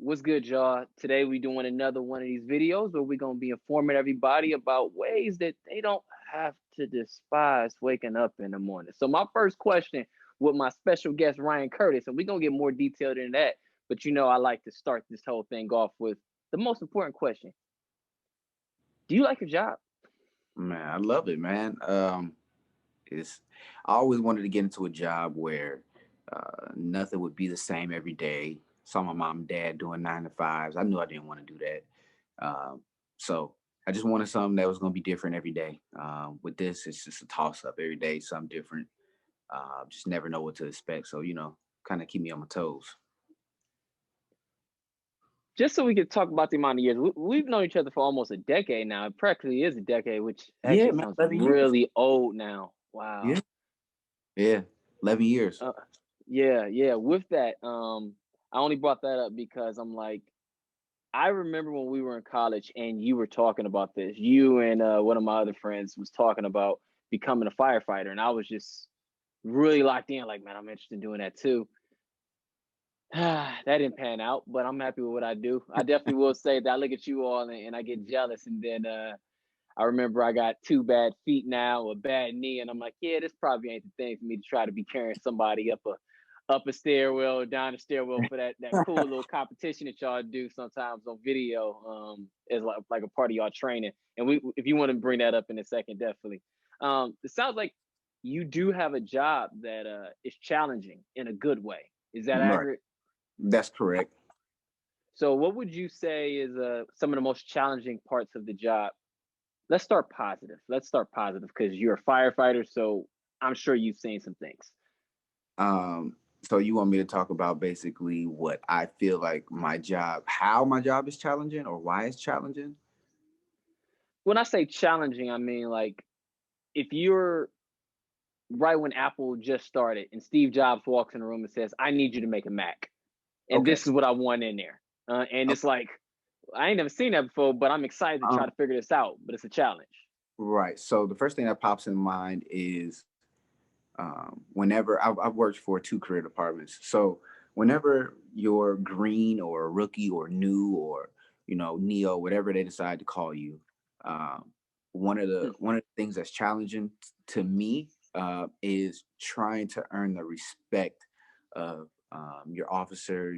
What's good, y'all? Today we doing another one of these videos where we're gonna be informing everybody about ways that they don't have to despise waking up in the morning. So my first question with my special guest Ryan Curtis, and we're gonna get more detailed in that. But I like to start this whole thing off with the most important question: do you like your job? Man, I love it, man. It's I always wanted to get into a job where nothing would be the same every day. Saw my mom and dad doing 9 to 5s. I knew I didn't want to do that. So I just wanted something that was going to be different every day. With this, it's just a toss up every day, something different. Just never know what to expect. So kind of keep me on my toes. Just so we could talk about the amount of years we've known each other for almost a decade now. It practically is a decade, which Yeah, actually man, sounds 11 years. really old now. Yeah, Wow. yeah, 11 years. Yeah. With that, I only brought that up because I'm like, I remember when we were in college and you were talking about this. You and one of my other friends was talking about becoming a firefighter, and I was just really locked in. Like, man, I'm interested in doing that too. That didn't pan out, but I'm happy with what I do. I definitely will say that I look at you all and I get jealous, and then I remember I got 2 bad feet now, a bad knee, and I'm like, yeah, this probably ain't the thing for me to try to be carrying somebody up a stairwell or down a stairwell for that cool little competition that y'all do sometimes on video, as like a part of y'all training. And we, if you want to bring that up in a second, definitely. It sounds like you do have a job that is challenging in a good way. Is that Right, accurate? that's correct. So, what would you say is some of the most challenging parts of the job? Let's start positive. Let's start positive because you're a firefighter, so I'm sure you've seen some things. Um, so you want me to talk about basically what I feel like my job, how my job is challenging or why it's challenging? When I say challenging, I mean like if you're right when Apple just started and Steve Jobs walks in the room and says, "I need you to make a Mac, and Okay. this is what I want in there," and it's Okay. like I ain't never seen that before, but I'm excited to try Um, to figure this out. But it's a challenge. right. So the first thing that pops in mind is whenever I've worked for two career departments. So whenever you're green or a rookie or new or neo, whatever they decide to call you, um, one of the things that's challenging to me is trying to earn the respect of your officer,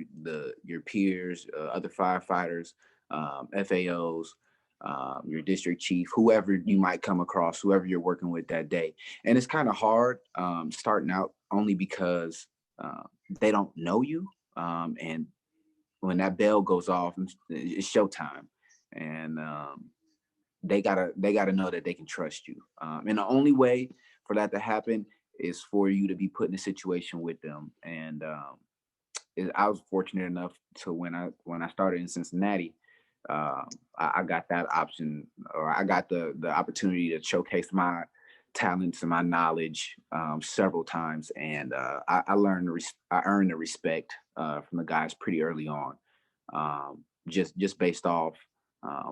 your peers, other firefighters, FAOs, your district chief, whoever you might come across, whoever you're working with that day. And it's kind of hard starting out only because they don't know you. And when that bell goes off, it's showtime, and they gotta know that they can trust you. And the only way for that to happen is for you to be put in a situation with them. And I was fortunate enough to when I started in Cincinnati, I got that option, or I got the opportunity to showcase my talents and my knowledge several times, and I earned the respect from the guys pretty early on, just based off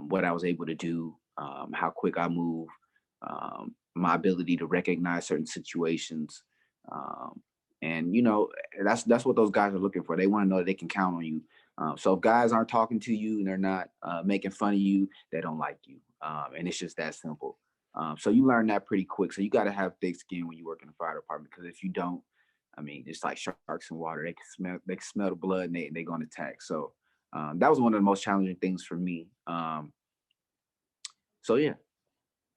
what I was able to do, how quick I move, my ability to recognize certain situations. And that's what those guys are looking for. They want to know that they can count on you. So if guys aren't talking to you and they're not making fun of you, they don't like you. And it's just that simple. So you learn that pretty quick. So you got to have thick skin when you work in the fire department, because if you don't, I mean, it's like sharks in water. They can smell the blood, and they're going to attack. So that was one of the most challenging things for me. So yeah,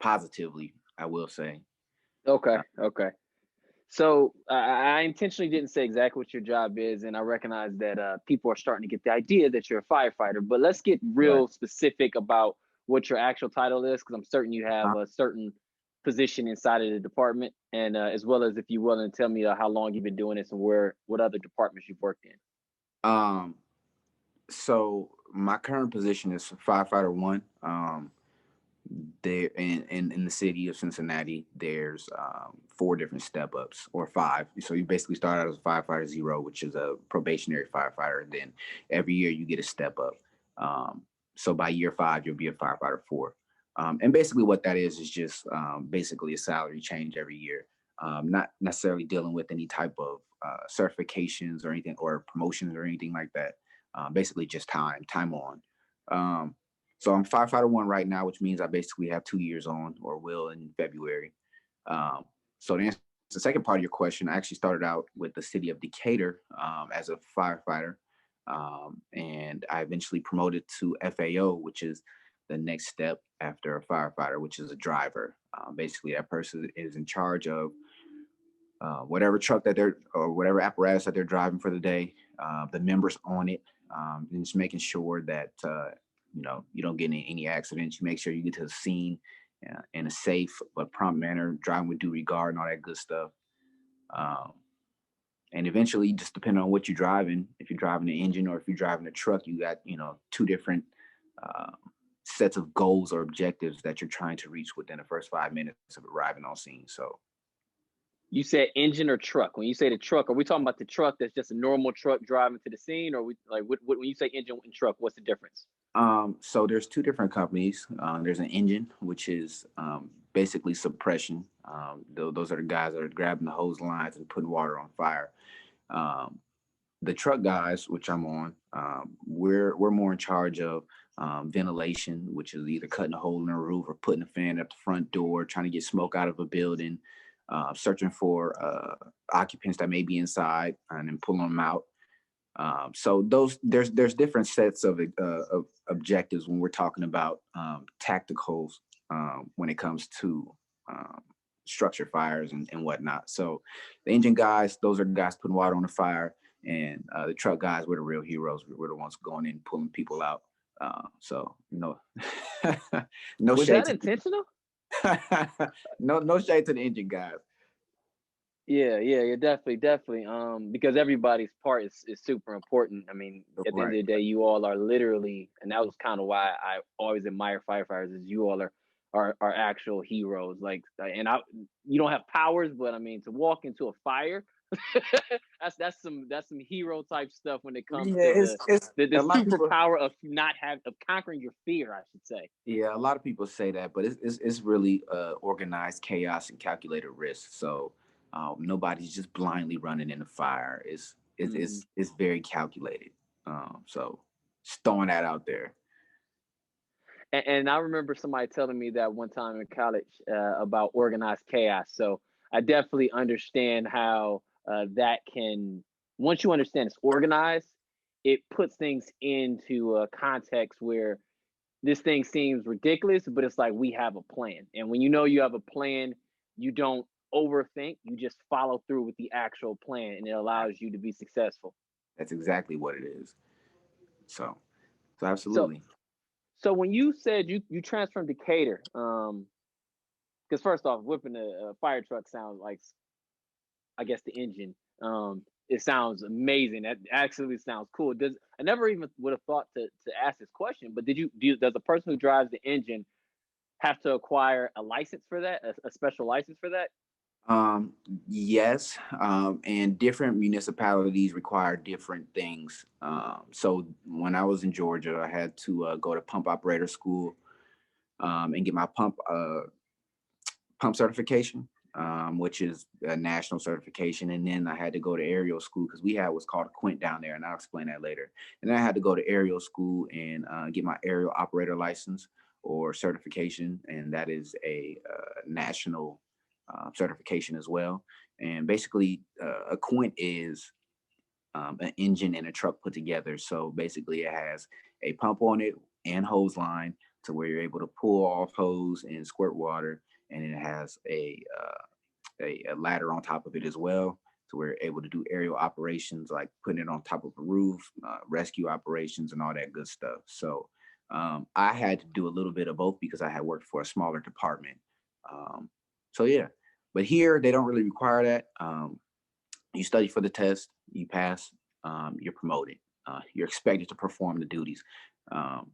positively, I will say. Okay, Uh, okay. So I intentionally didn't say exactly what your job is, and I recognize that people are starting to get the idea that you're a firefighter. But let's get right. real specific about what your actual title is, because I'm certain you have a certain position inside of the department, and as well as if you're willing to tell me how long you've been doing this and what other departments you've worked in. Um, so my current position is firefighter one. There in the city of Cincinnati, there's 4 different step ups, or 5. So you basically start out as a firefighter zero, which is a probationary firefighter, and then every year you get a step up. Um, so by year 5, you'll be a firefighter 4. And basically what that is just basically a salary change every year. Not necessarily dealing with any type of certifications or anything, or promotions or anything like that. basically just time on. Um, so I'm firefighter one right now, which means I basically have 2 years on, or will in February. Um, so to answer the second part of your question, I actually started out with the city of Decatur as a firefighter, and I eventually promoted to FAO, which is the next step after a firefighter, which is a driver. Basically, that person is in charge of whatever truck that they're, or whatever apparatus that they're driving for the day, the members on it, and just making sure that you don't get in any accidents. You make sure you get to the scene in a safe but prompt manner, driving with due regard and all that good stuff. Um, and eventually, just depending on what you're driving, if you're driving the engine or if you're driving a truck, you got two different uh, sets of goals or objectives that you're trying to reach within the first 5 minutes of arriving on scene. So You said engine or truck. When you say the truck, are we talking about the truck that's just a normal truck driving to the scene, or we like when you say engine and truck? What's the difference? So there's two different companies. There's an engine, which is basically suppression. Those are the guys that are grabbing the hose lines and putting water on fire. Um, the truck guys, which I'm on, we're more in charge of ventilation, which is either cutting a hole in the roof or putting a fan at the front door, trying to get smoke out of a building, searching for occupants that may be inside, and then pulling them out. So those there's different sets of objectives when we're talking about tacticals when it comes to um, structure fires and whatnot. So the engine guys, those are the guys putting water on the fire, and the truck guys, we're the real heroes. We're the ones going in pulling people out. So no, no Was shade that to intentional? no shade to the engine guys. Yeah, definitely, definitely. Because everybody's part is super important. I mean, at the end Right. of the day, you all are literally, and that was kind of why I always admire firefighters. Is you all are actual heroes. Like, and you don't have powers, but I mean, to walk into a fire, that's some hero type stuff when it comes Yeah, to it's the a lot of people. superpower of not have of conquering your fear. I should say. Yeah, a lot of people say that, but it's really organized chaos and calculated risk. So nobody's just blindly running in the fire. Hmm. It's very calculated. So just throwing that out there. And I remember somebody telling me that one time in college about organized chaos. So I definitely understand how that can, once you understand it's organized, it puts things into a context where this thing seems ridiculous, but it's like we have a plan. And when you know you have a plan, you don't overthink, you just follow through with the actual plan, and it Right. allows you to be successful. That's exactly what it is. So so So, absolutely. so when you said you transferred to Decatur, because first off, whipping a fire truck sounds like, I guess, the engine. It sounds amazing. That actually sounds cool. Does I never even would have thought to ask this question, but does the person who drives the engine have to acquire a license for that, a special license for that? Um, yes, and different municipalities require different things. So when I was in Georgia, I had to go to pump operator school and get my pump certification, which is a national certification. And then I had to go to aerial school because we had what's called a quint down there, and I'll explain that later. And then I had to go to aerial school and get my aerial operator license or certification, and that is a national certification as well. And basically, a quint is an engine and a truck put together. So basically, it has a pump on it and hose line to where you're able to pull off hose and squirt water, and it has a ladder on top of it as well. So we're able to do aerial operations like putting it on top of a roof, rescue operations, and all that good stuff. So I had to do a little bit of both because I had worked for a smaller department. Um, so yeah, but here they don't really require that. You study for the test, you pass, you're promoted. You're expected to perform the duties. Um,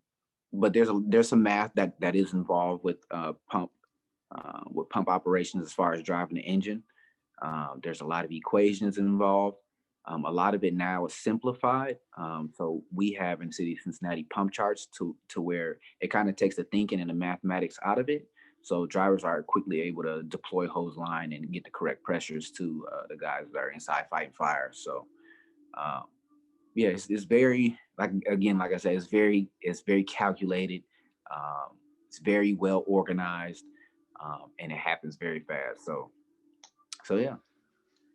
but there's some math that is involved with pump operations as far as driving the engine. There's a lot of equations involved. A lot of it now is simplified. So we have in City of Cincinnati pump charts to where it kind of takes the thinking and the mathematics out of it. So drivers are quickly able to deploy hose line and get the correct pressures to the guys that are inside fighting fire. So um, yeah, it's very, like, again, like I said, it's very calculated. Um, it's very well organized, and it happens very fast. So yeah.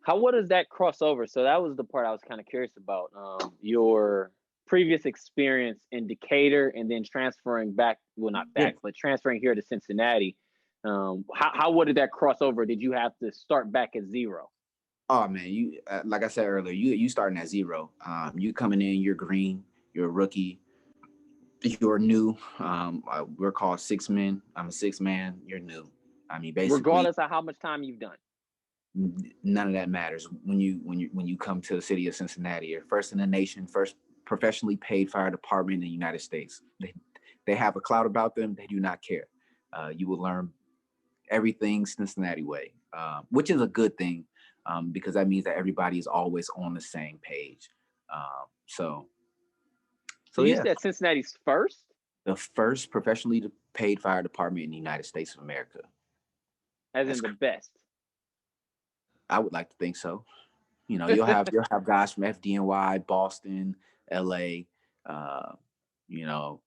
What does that cross over? So that was the part I was kind of curious about. Your previous experience in Decatur and then transferring back, well, not Yeah. back, but transferring here to Cincinnati. What did that cross over? Did you have to start back at zero? Oh man, you like I said earlier, you starting at zero. You coming in, you're green, you're a rookie, you're new. We're called six men. I'm a six man. You're new. I mean, basically, Regardless of how much time you've done. none of that matters when you come to the city of Cincinnati. You're first in the nation, first professionally paid fire department in the United States. They have a cloud about them. They do not care. You will learn everything Cincinnati way, which is a good thing, because that means that everybody is always on the same page. So So so you yeah, said Cincinnati's first, the first professionally paid fire department in the United States of America. as That's in the best. I would like to think so. You'll have guys from FDNY, Boston, LA, uh, you know,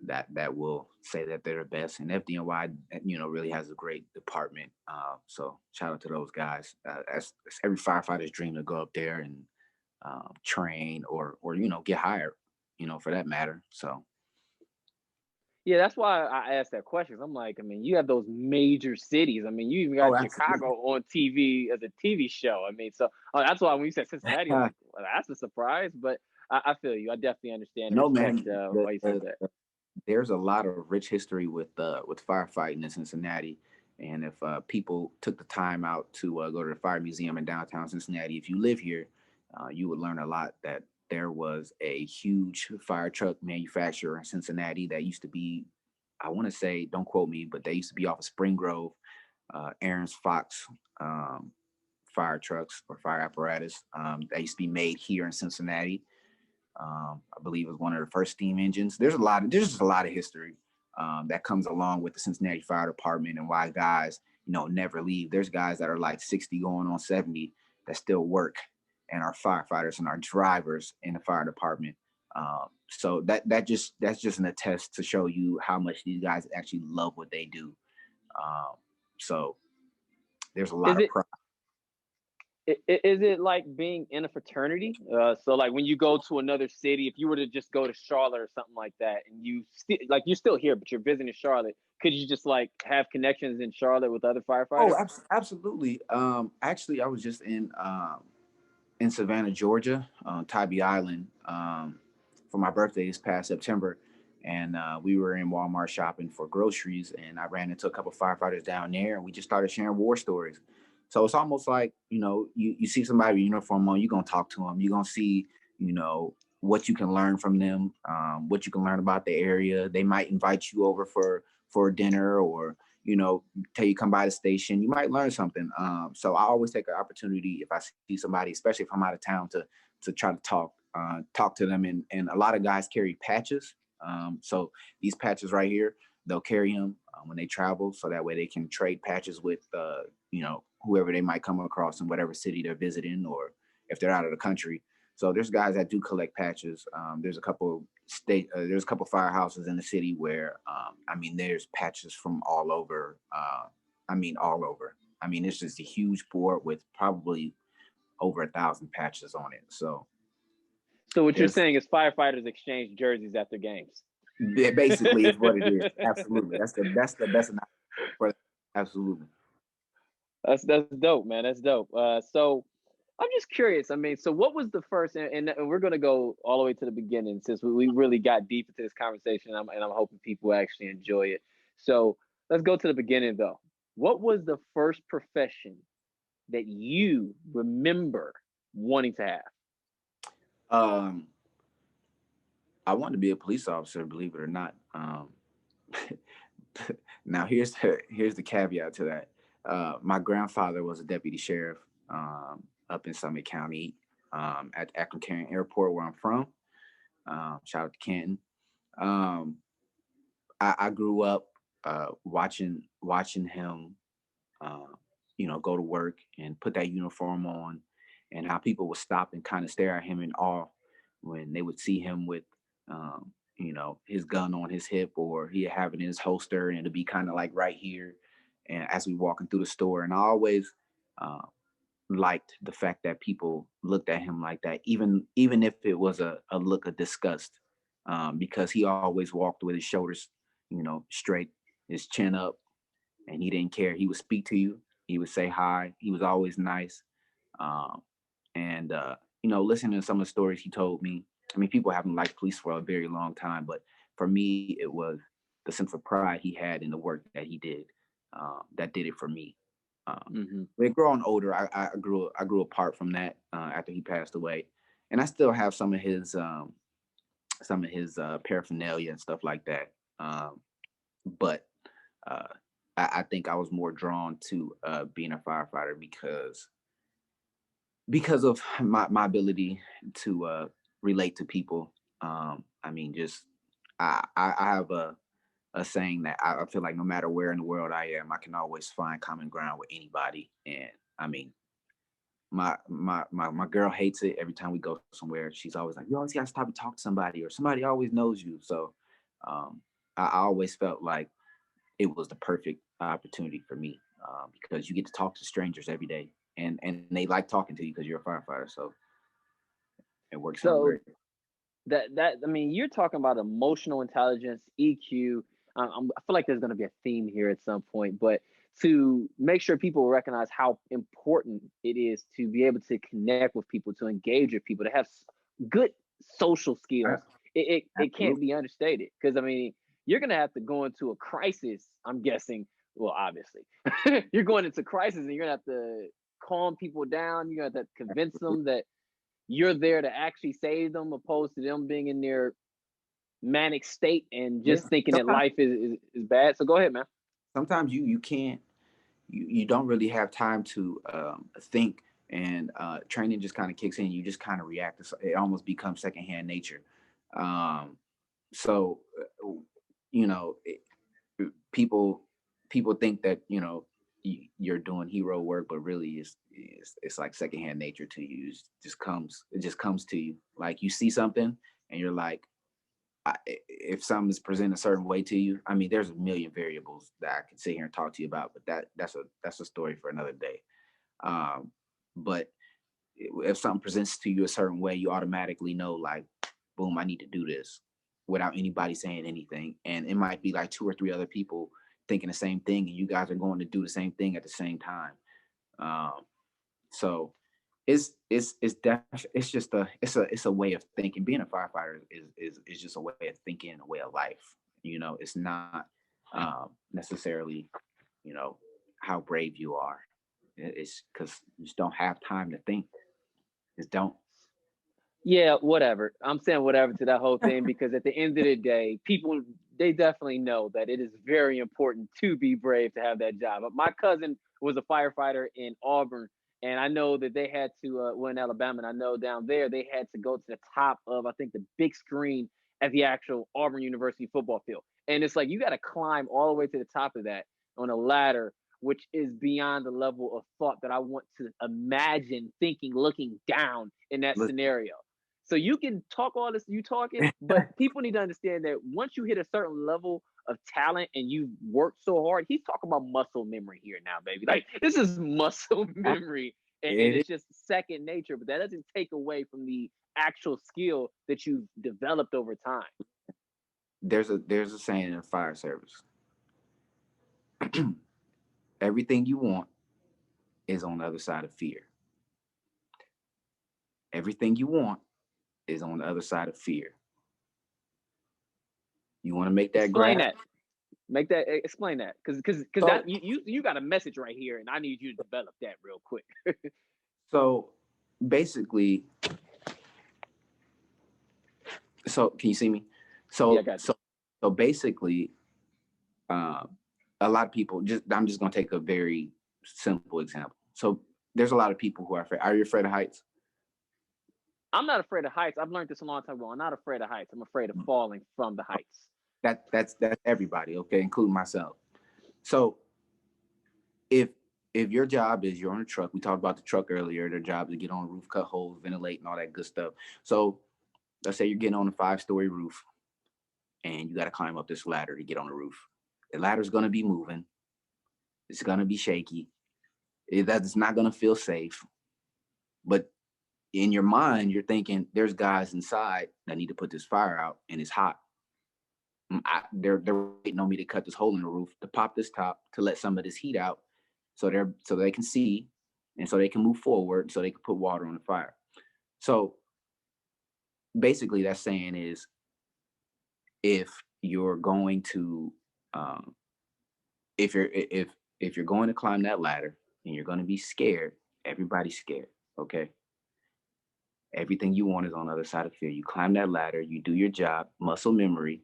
that will say that they're the best. And FDNY, really has a great department. So shout out to those guys. That's every firefighter's dream to go up there and train or get hired, for that matter. So Yeah, that's why I asked that question. I'm like, I mean, you have those major cities. I mean, you even oh, got Chicago absolutely. on TV as a TV show. I mean, so that's why when you said Cincinnati, I'm like, well, that's a surprise. But I feel you. I definitely understand and No, respect man. why you said that. There's a lot of rich history with firefighting in Cincinnati. And if people took the time out to go to the fire museum in downtown Cincinnati, if you live here, you would learn a lot that there was a huge fire truck manufacturer in Cincinnati that used to be, I want to say, don't quote me, but they used to be off of Spring Grove, Aaron's Fox, um, fire trucks or fire apparatus. That used to be made here in Cincinnati. I believe it was one of the first steam engines. There's just a lot of history that comes along with the Cincinnati Fire Department and why guys, never leave. There's guys that are like 60 going on 70 that still work and are firefighters and are drivers in the fire department. So that's just an attest to show you how much these guys actually love what they do. Um, so there's a lot Is of it pride. is it like being in a fraternity? So like when you go to another city, if you were to just go to Charlotte or something like that, and you're still here, but you're visiting Charlotte, could you just like have connections in Charlotte with other Oh, firefighters? absolutely. Actually, I was just in Savannah, Georgia, Tybee Island, for my birthday this past September. And we were in Walmart shopping for groceries, and I ran into a couple of firefighters down there, and we just started sharing war stories. So it's almost like, you see somebody with uniform on, you're gonna talk to them, you're gonna see, what you can learn from them, what you can learn about the area. They might invite you over for dinner, or tell you come by the station. You might learn something. So I always take an opportunity if I see somebody, especially if I'm out of town, to try to talk to them. And a lot of guys carry patches. So these patches right here, they'll carry them when they travel, so that way they can trade patches with whoever they might come across in whatever city they're visiting, or if they're out of the country. So there's guys that do collect patches. There's a couple firehouses in the city where I mean there's patches from all over. I mean all over. I mean it's just a huge board with probably over 1,000 patches on it. So So what you're there's saying is firefighters exchange jerseys after games. it basically is what it is. Absolutely, that's the best analogy for that. Absolutely. That's dope, man. That's dope. So I'm just curious. I mean, so what was the first? And we're gonna go all the way to the beginning since we really got deep into this conversation. And I'm hoping people actually enjoy it. So let's go to the beginning though. What was the first profession that you remember wanting to have? Um, I wanted to be a police officer, believe it or not. Now here's the caveat to that. My grandfather was a deputy sheriff up in Summit County, at Akron Canton Airport, where I'm from. Shout out to Canton. Um, I grew up watching him, uh, go to work and put that uniform on, and how people would stop and kind of stare at him in awe. when they would see him with, his gun on his hip, or he have it in his holster, and it'd be kind of like right here, and as we walking through the store. And I always uh, liked the fact that people looked at him like that, even if it was a look of disgust, because he always walked with his shoulders, straight, his chin up, and he didn't care. He would speak to you. He would say hi. He was always nice. Um, and listening to some of the stories he told me. I mean, people haven't liked police for a very long time, but for me, it was the sense of pride he had in the work that he did, that did it for me. Um, Hmm. but growing older, I grew apart from that after he passed away, and I still have some of his paraphernalia and stuff like that. But uh, I think I was more drawn to being a firefighter because of my ability to relate to people. I mean, just I have a saying that I feel like no matter where in the world I am, I can always find common ground with anybody. And I mean, my girl hates it every time we go somewhere. She's always like, "You always got to stop and talk to somebody, or somebody always knows you." So um, I always felt like it was the perfect opportunity for me, because you get to talk to strangers every day, and they like talking to you because you're a firefighter. So it works out So great. that I mean, you're talking about emotional intelligence, EQ. I feel like there's going to be a theme here at some point, but to make sure people recognize how important it is to be able to connect with people, to engage with people, to have good social skills, it can't Absolutely. be understated. Because I mean, you're going to have to go into a crisis. I'm guessing. Well, obviously, you're going into crisis, and you're going to have to calm people down. You're going to have to convince them that you're there to actually save them, opposed to them being in their manic state and Yeah. just thinking that Sometimes life is bad. So go ahead, man. sometimes you can't you don't really have time to think, and training just kind of kicks in. You just kind of react. It almost becomes secondhand nature. Um, so you know it, people people think that you're doing hero work, but really it's like secondhand nature to you. It just comes to you, like you see something and you're like, if something is presented a certain way to you. I mean, there's a million variables that I could sit here and talk to you about, but that's a story for another day. um but if something presents to you a certain way, you automatically know, like, boom, I need to do this without anybody saying anything. And it might be like two or three other people thinking the same thing, and you guys are going to do the same thing at the same time. Um, so it's just a way of thinking. Being a firefighter is just a way of thinking, a way of life. It's not necessarily you know how brave you are. It's because you just don't have time to think. Just don't. Yeah, whatever. I'm saying whatever to that whole thing because at the end of the day, people they definitely know that it is very important to be brave to have that job. But my cousin was a firefighter in Auburn, and I know that they had to well in Alabama, and I know down there they had to go to the top of I think the big screen at the actual Auburn University football field, and it's like you got to climb all the way to the top of that on a ladder, which is beyond the level of thought that I want to imagine thinking, looking down in that Listen, scenario. So you can talk all this you talking, but people need to understand that once you hit a certain level of talent and you work so hard, he's talking about muscle memory here now, baby. Like this is muscle memory, and it is. it's just second nature. But that doesn't take away from the actual skill that you've developed over time. There's a saying in the fire service: everything you want is on the other side of fear. Everything you want is on the other side of fear. You want to make that Explain graph. that. Make that explain that, because So that you got a message right here, and I need you to develop that real quick. so basically, so can you see me? Yeah, I So got you. so so basically, um, a lot of people, just I'm just gonna take a very simple example. So there's a lot of people who are afraid. Are you afraid of heights? I'm not afraid of heights. I've learned this a long time ago. I'm not afraid of heights. I'm afraid of falling from the heights. That's everybody, okay, including myself. So if if your job is you're on a truck, we talked about the truck earlier. Their job is to get on the roof, cut holes, ventilate, and all that good stuff. So Let's say you're getting on a 5-story roof and you got to climb up this ladder to get on the roof. The ladder's going to be moving. It's going to be shaky. That's not going to feel safe. But in your mind, you're thinking there's guys inside that need to put this fire out and it's hot. They're waiting on me to cut this hole in the roof to pop this top to let some of this heat out, so they can see and so they can move forward, so they can put water on the fire. So basically, that's saying is if you're going to um, if you're going to climb that ladder and you're going to be scared, everybody's scared. Okay, everything you want is on the other side of fear. You climb that ladder, you do your job, muscle memory,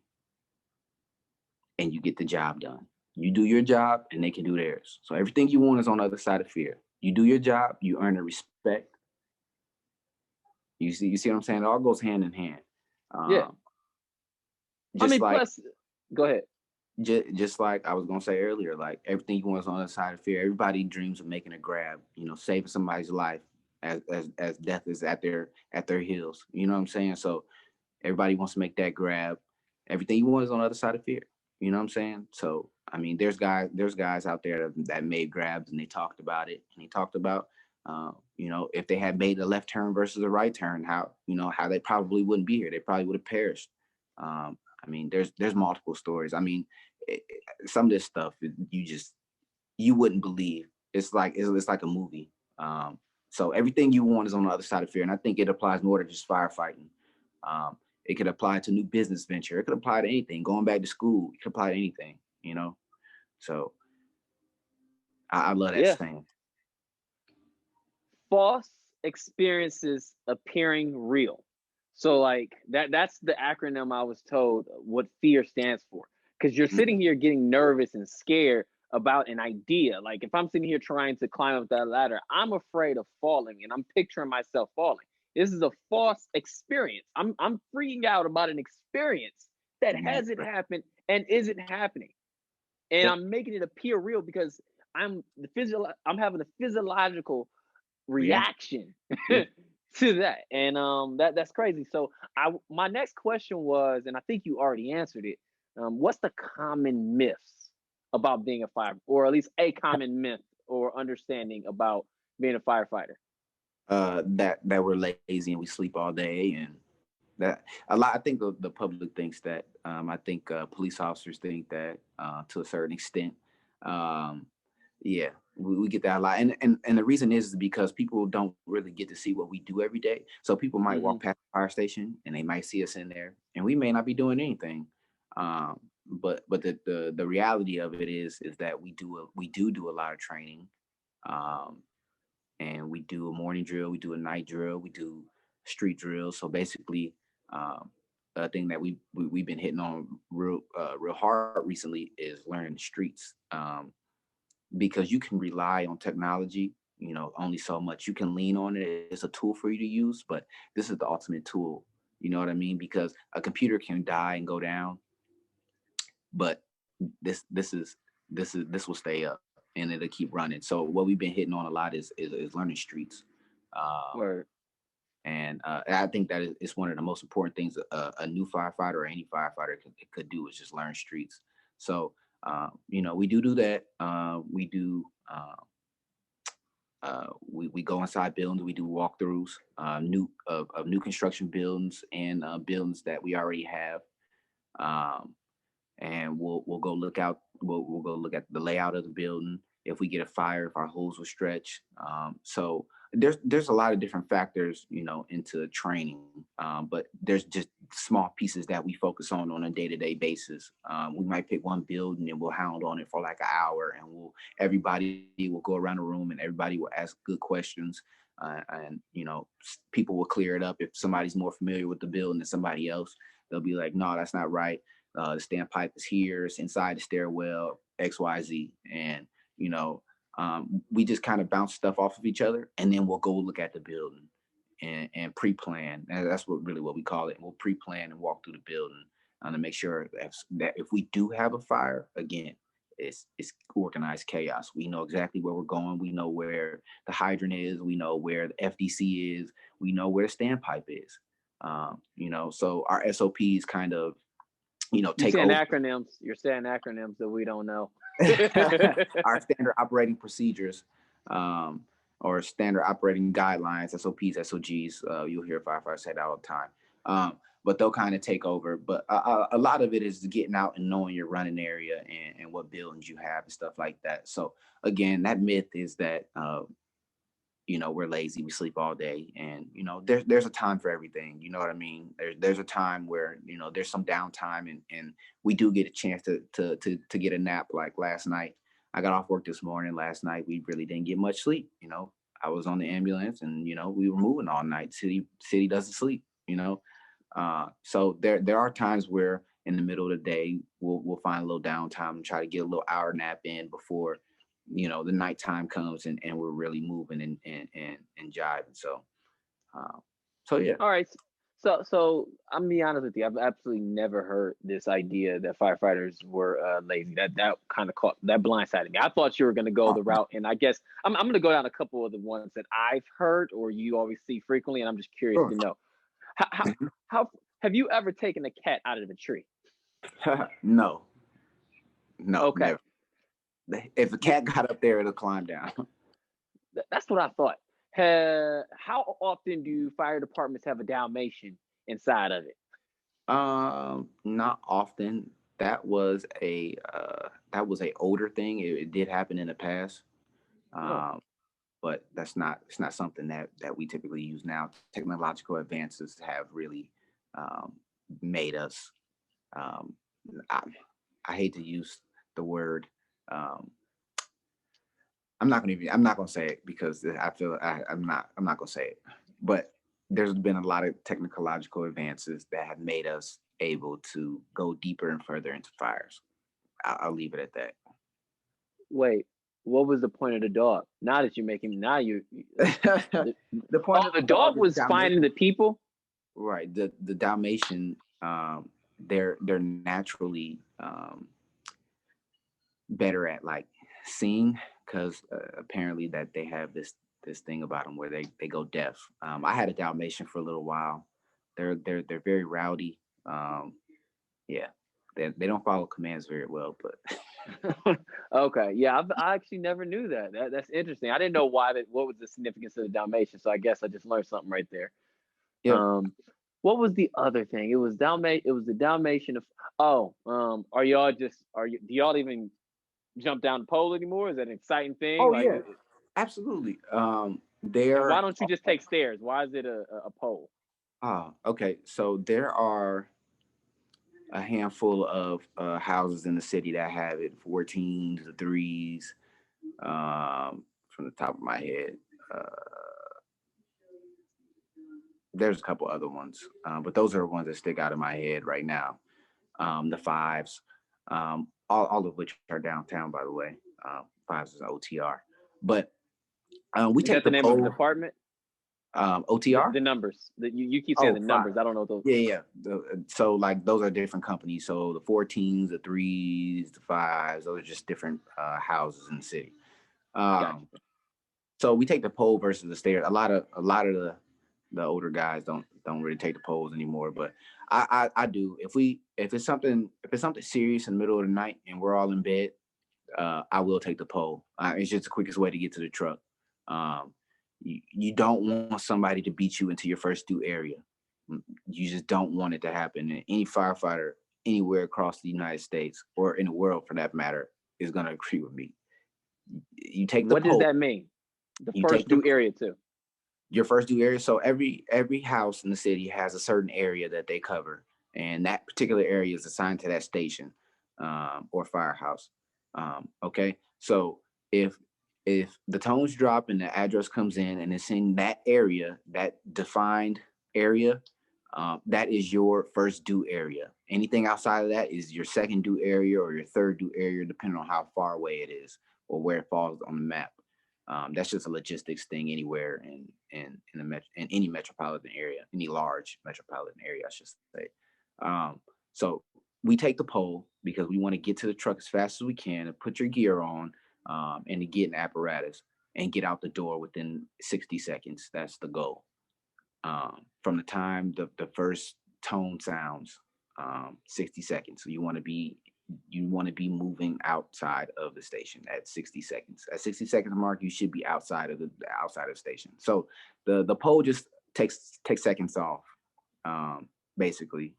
and you get the job done. You do your job and they can do theirs. So everything you want is on the other side of fear. You do your job, you earn the respect. You see what I'm saying? It all goes hand in hand. Yeah. Um, I just mean, like plus, go ahead. just like I was gonna say earlier, like everything you want is on the other side of fear. Everybody dreams of making a grab, saving somebody's life as death is at their heels. You know what I'm saying? So everybody wants to make that grab. Everything you want is on the other side of fear. You know what I'm saying? So I mean, there's guys out there that made grabs and they talked about it and they talked about if they had made a left turn versus a right turn, how they probably wouldn't be here. They probably would have perished. I mean, there's multiple stories. I mean, some of this stuff you wouldn't believe. It's like a movie. So everything you want is on the other side of fear, and I think it applies more to just firefighting. It could apply to new business venture. It could apply to anything. Going back to school, it could apply to anything. So I love that Yeah. saying. False experiences appearing real. So like that's the acronym I was told what fear stands for. Because you're Mhm. sitting here getting nervous and scared about an idea. Like if I'm sitting here trying to climb up that ladder, I'm afraid of falling and I'm picturing myself falling. This is a false experience. I'm freaking out about an experience that Mhm. hasn't happened and isn't happening. And Yep. I'm making it appear real because I'm having a physiological Reaction. reaction Yeah. to that. And that's crazy. So my next question was, and I think you already answered it. What's the common myths about being a fire, or at least a common myth or understanding about being a firefighter? That we're lazy and we sleep all day, and that a lot. I think the public thinks that. I think police officers think that to a certain extent. Um, yeah, we get that a lot, and the reason is because people don't really get to see what we do every day. So people might walk Hmm. past the fire station and they might see us in there, and we may not be doing anything. But the reality of it is that we do a lot of training. Um, and we do a morning drill, we do a night drill, we do street drills. So basically, um, a thing that we've been hitting on real hard recently is learning the streets, because you can rely on technology, only so much. You can lean on it; it's a tool for you to use, but this is the ultimate tool. You know what I mean? Because a computer can die and go down, but this will stay up and it'll keep running. So what we've been hitting on a lot is learning streets. Um, Word. and I think that is one of the most important things a new firefighter or any firefighter could do is just learn streets. So we do that. We do. We go inside buildings. We do walkthroughs, of new construction buildings and buildings that we already have. Um, and we'll go look out. We'll go look at the layout of the building. If we get a fire, if our hose will stretch. So there's a lot of different factors, into training. But there's just small pieces that we focus on a day-to-day basis. We might pick one building and we'll hound on it for like an hour, and everybody will go around the room and everybody will ask good questions. And people will clear it up. If somebody's more familiar with the building than somebody else, they'll be like, no, that's not right. The standpipe is here, it's inside the stairwell, XYZ. And, we just kind of bounce stuff off of each other, and then we'll go look at the building and pre-plan. And that's what we call it. We'll pre-plan and walk through the building to make sure that if we do have a fire, again, it's organized chaos. We know exactly where we're going. We know where the hydrant is. We know where the FDC is. We know where the standpipe is. So our SOPs kind of, You take saying over. acronyms? You're saying acronyms that we don't know. Our standard operating procedures, um, or standard operating guidelines, SOPs, SOGs. You'll hear firefighters say that all the time. But they'll kind of take over. But a lot of it is getting out and knowing your running area and what buildings you have and stuff like that. So again, that myth is that we're lazy, we sleep all day, and there's a time for everything. You know what I mean? There's a time where there's some downtime, and we do get a chance to get a nap. Like last night, I got off work this morning. Last night we really didn't get much sleep. I was on the ambulance, and we were moving all night. City doesn't sleep. So there are times where in the middle of the day we'll find a little downtime and try to get a little hour nap in before the nighttime comes, and we're really moving and jiving. Uh, so yeah. All right. So I'm gonna be honest with you. I've absolutely never heard this idea that firefighters were lazy. That kind of caught that blindsided me. I thought you were gonna go Oh, the route, and I guess I'm gonna go down a couple of the ones that I've heard or you always see frequently, and I'm just curious sure. to know how have you ever taken a cat out of a tree? No, no, Okay, never. If a yeah, cat got up there, it'll climb down. that's what I thought. How often do fire departments have a Dalmatian inside of it? Not often. That was a older thing. It did happen in the past. Oh, Um, but it's not something that we typically use now. Technological advances have really um, made us. Um, I, I hate to use the word. Um, I'm not gonna say it because I feel I'm not gonna say it. But there's been a lot of technological advances that have made us able to go deeper and further into fires. I'll leave it at that. wait, what was the point of the dog? Now that you're making now the, The point oh, of the the dog dog is was finding Dalmatian. the people. Right. The Dalmatian, they're naturally better at like seeing, because apparently that they have this thing about them where they go deaf. I had a Dalmatian for a little while. They're very rowdy. Yeah, they don't follow commands very well, but Okay, yeah, I actually never knew that. That's interesting. I didn't know why that. What was the significance of the Dalmatian? So I guess I just learned something right there. yeah. Um, what was the other thing? It was Dalmatian. It was the Dalmatian of. Oh, are y'all just are you? Do y'all even jump down the pole anymore? Is that an exciting thing? Oh Like, yeah, absolutely. and why There. don't you just take stairs? Why is it a pole? Okay. So there are a handful of houses in the city that have it 14s, the threes, from the top of my head. There's a couple other ones, but those are the ones that stick out of my head right now. The fives, all of which are downtown, by the way. Fives is OTR, but we Is take that the the name of the poll. department? OTR. The numbers. You keep saying Oh, the five. numbers. I don't know those. Yeah, yeah. So like those are different companies. So the 14s, the threes, the fives, those are just different houses in the city. Gotcha. Um, so we take the pole versus the stairs. A lot of the older guys don't really take the poles anymore, but I do. If it's something serious in the middle of the night and we're all in bed, I will take the pole. It's just the quickest way to get to the truck. Um, you don't want somebody to beat you into your first due area. You just don't want it to happen. And any firefighter anywhere across the United States or in the world for that matter is going to agree with me. You take the What does pole. that mean? The You first take the due area too. your first due area. So every house in the city has a certain area that they cover, and that particular area is assigned to that station, or firehouse. Okay, so if if the tones drop and the address comes in and it's in that area, that defined area, that is your first due area. Anything outside of that is your second due area or your third due area, depending on how far away it is or where it falls on the map. That's just a logistics thing anywhere in any metropolitan area, any large metropolitan area, I should say. So we take the pole because we want to get to the truck as fast as we can and put your gear on, and to get an apparatus and get out the door within 60 seconds. That's the goal. from the time the first tone sounds, 60 seconds. So you want to be moving outside of the station at 60 seconds. At 60 seconds mark, you should be outside of the station. So the pole just takes seconds off, basically.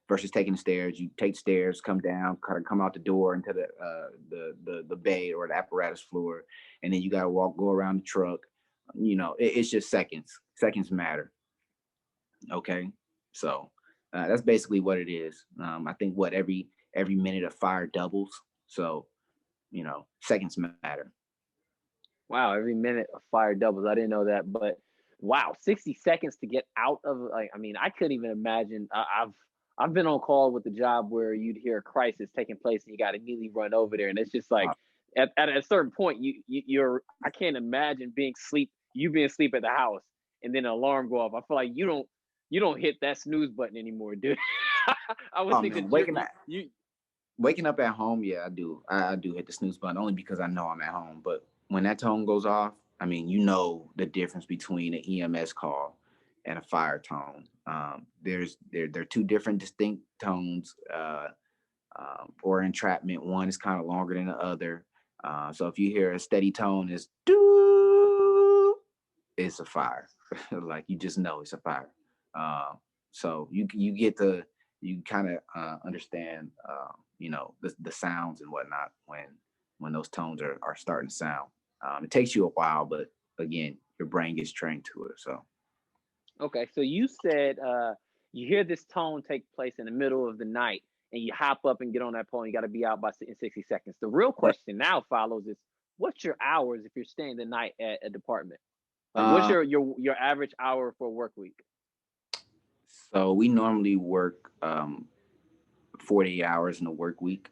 Versus taking the stairs, you take stairs, come down, kind of come out the door into the bay or the apparatus floor, and then you got to go around the truck. It's just seconds. Seconds matter. Okay, so that's basically what it is. I think what every minute of fire doubles. So seconds matter. Wow, every minute of fire doubles. I didn't know that, but wow, 60 seconds to get out of, like, I mean, I couldn't even imagine. I've been on call with the job where you'd hear a crisis taking place and you got to immediately run over there, and it's just like at a certain point you're I can't imagine you being asleep at the house and then an alarm go off. I feel like you don't hit that snooze button anymore, dude. I would Oh think man, that waking up at home, yeah, I do. I do hit the snooze button only because I know I'm at home. But when that tone goes off, I mean, the difference between an EMS call and a fire tone. They're two different distinct tones. Or entrapment, one is kind of longer than the other. So if you hear a steady tone, is doo, it's a fire. Like you just know it's a fire. So you kind of understand the sounds and whatnot when those tones are starting to sound. It takes you a while, but again, your brain gets trained to it. So Okay, so you said you hear this tone take place in the middle of the night, and you hop up and get on that pole. And you got to be out in 60 seconds. The real right. question now follows is, what's your hours if you're staying the night at a department? Like, what's Uh, your average hour for a work week? so we normally work 40 hours in a work week.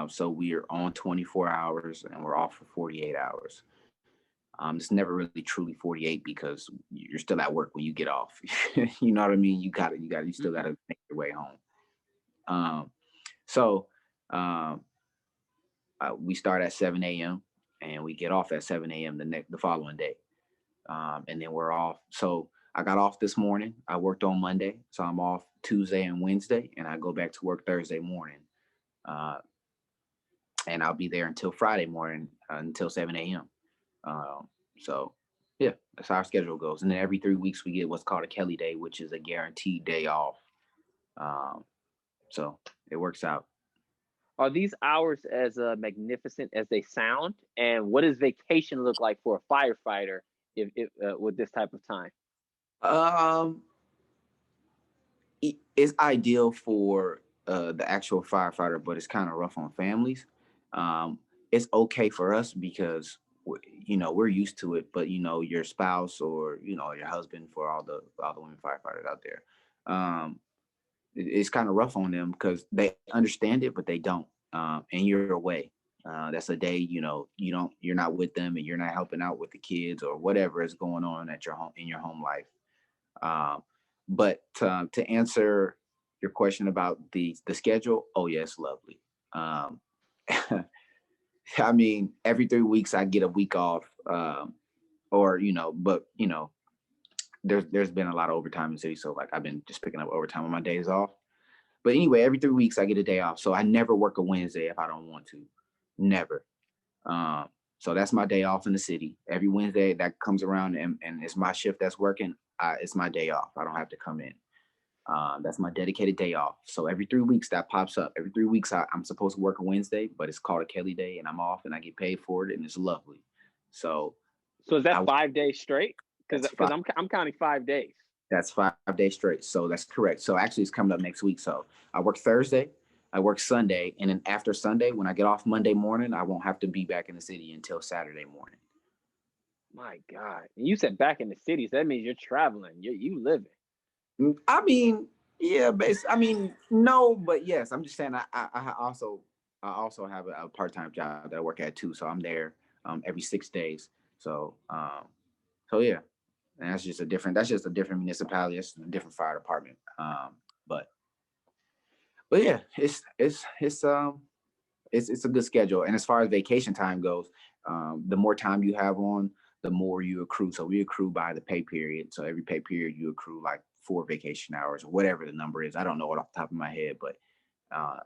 So we are on 24 hours and we're off for 48 hours. It's never really truly 48 because you're still at work when you get off. You know what I mean? You still got Hmm. to make your way home. Um, so um, we start at 7 a.m. and we get off at 7 a.m. the following day. And then we're off. So I got off this morning. I worked on Monday, so I'm off Tuesday and Wednesday, and I go back to work Thursday morning. Uh, and I'll be there until Friday morning, until 7 a.m. So yeah, that's how our schedule goes. And then every 3 weeks we get what's called a Kelly Day, which is a guaranteed day off. Um, so it works out. Are these hours as magnificent as they sound? And what does vacation look like for a firefighter if with this type of time? Um, it's ideal for the actual firefighter, but it's kind of rough on families. Um, it's okay for us because we're used to it, but your spouse or your husband, for all the women firefighters out there, it's kind of rough on them because they understand it, but they don't. And you're away. That's a day you're not with them and you're not helping out with the kids or whatever is going on at your home in your home life. Um, but to answer your question about the schedule, oh yes, lovely. Um, I mean, every 3 weeks I get a week off, or but there's been a lot of overtime in the city, so like I've been just picking up overtime on my days off. But anyway, every 3 weeks I get a day off, so I never work a Wednesday if I don't want to, never. Um, so that's my day off in the city. Every Wednesday that comes around and it's my shift that's working. It's my day off. I don't have to come in. That's my dedicated day off. So every 3 weeks that pops up. Every 3 weeks I'm supposed to work a Wednesday, but it's called a Kelly Day, and I'm off, and I get paid for it, and it's lovely. So So is that I 5 days straight? Because that's five. I'm counting 5 days. That's 5 days straight. So that's correct. So actually, it's coming up next week. So I work Thursday, I work Sunday, and then after Sunday, when I get off Monday morning, I won't have to be back in the city until Saturday morning. My God. And you said back in the cities. That means you're traveling. You living. I mean, yeah, I mean, no, but yes. I'm just saying. I also have a part-time job that I work at too. So I'm there every 6 days. So yeah, and that's just a different municipality. It's a different fire department. But yeah, it's a good schedule. And as far as vacation time goes, the more time you have on, the more you accrue. So we accrue by the pay period. So every pay period you accrue like 4 vacation hours or whatever the number is. I don't know it off the top of my head, but uh,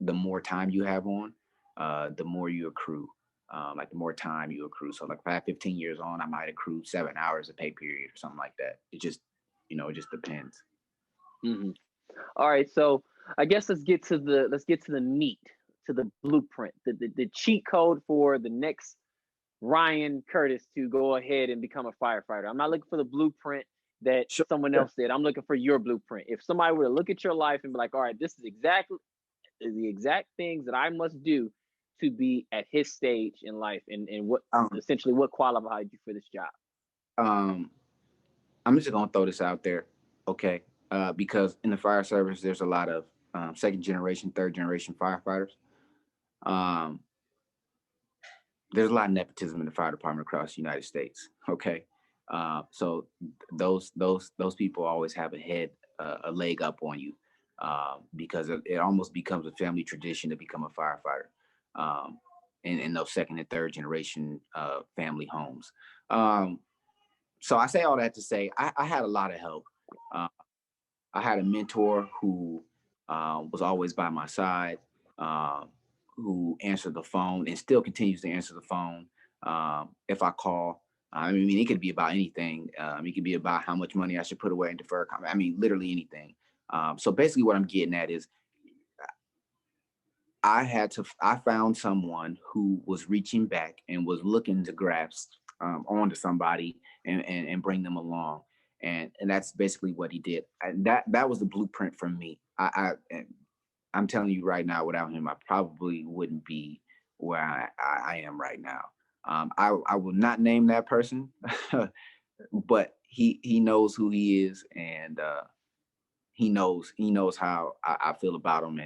the more time you have on, the more you accrue. Like the more time you accrue. So like if I have 15 years on, I might accrue 7 hours a pay period or something like that. It just, it just depends. Hmm. All right, so I guess let's get to the meat, to the blueprint, the cheat code for the next Ryan Curtis to go ahead and become a firefighter. I'm not looking for the blueprint that Sure. someone Sure. else did. I'm looking for your blueprint. If somebody were to look at your life and be like, all right, this is exactly the exact things that I must do to be at his stage in life, and what Um, essentially what qualified you for this job. um, I'm just gonna throw this out there, okay? Because in the fire service, there's a lot of second generation, third generation firefighters. Um, there's a lot of nepotism in the fire department across the United States. Okay, so those people always have a leg up on you, because it almost becomes a family tradition to become a firefighter, um, in those second and third generation family homes. Um, so I say all that to say I had a lot of help. Uh, I had a mentor who was always by my side, um, who answered the phone and still continues to answer the phone if I call. I mean, it could be about anything. It could be about how much money I should put away in deferred. I mean, literally anything. So basically, what I'm getting at is I found someone who was reaching back and was looking to grasp onto somebody and bring them along. And that's basically what he did. And that was the blueprint for me. And I'm telling you right now, without him, I probably wouldn't be where I am right now. I will not name that person, but he knows who he is, and he knows how I feel about him,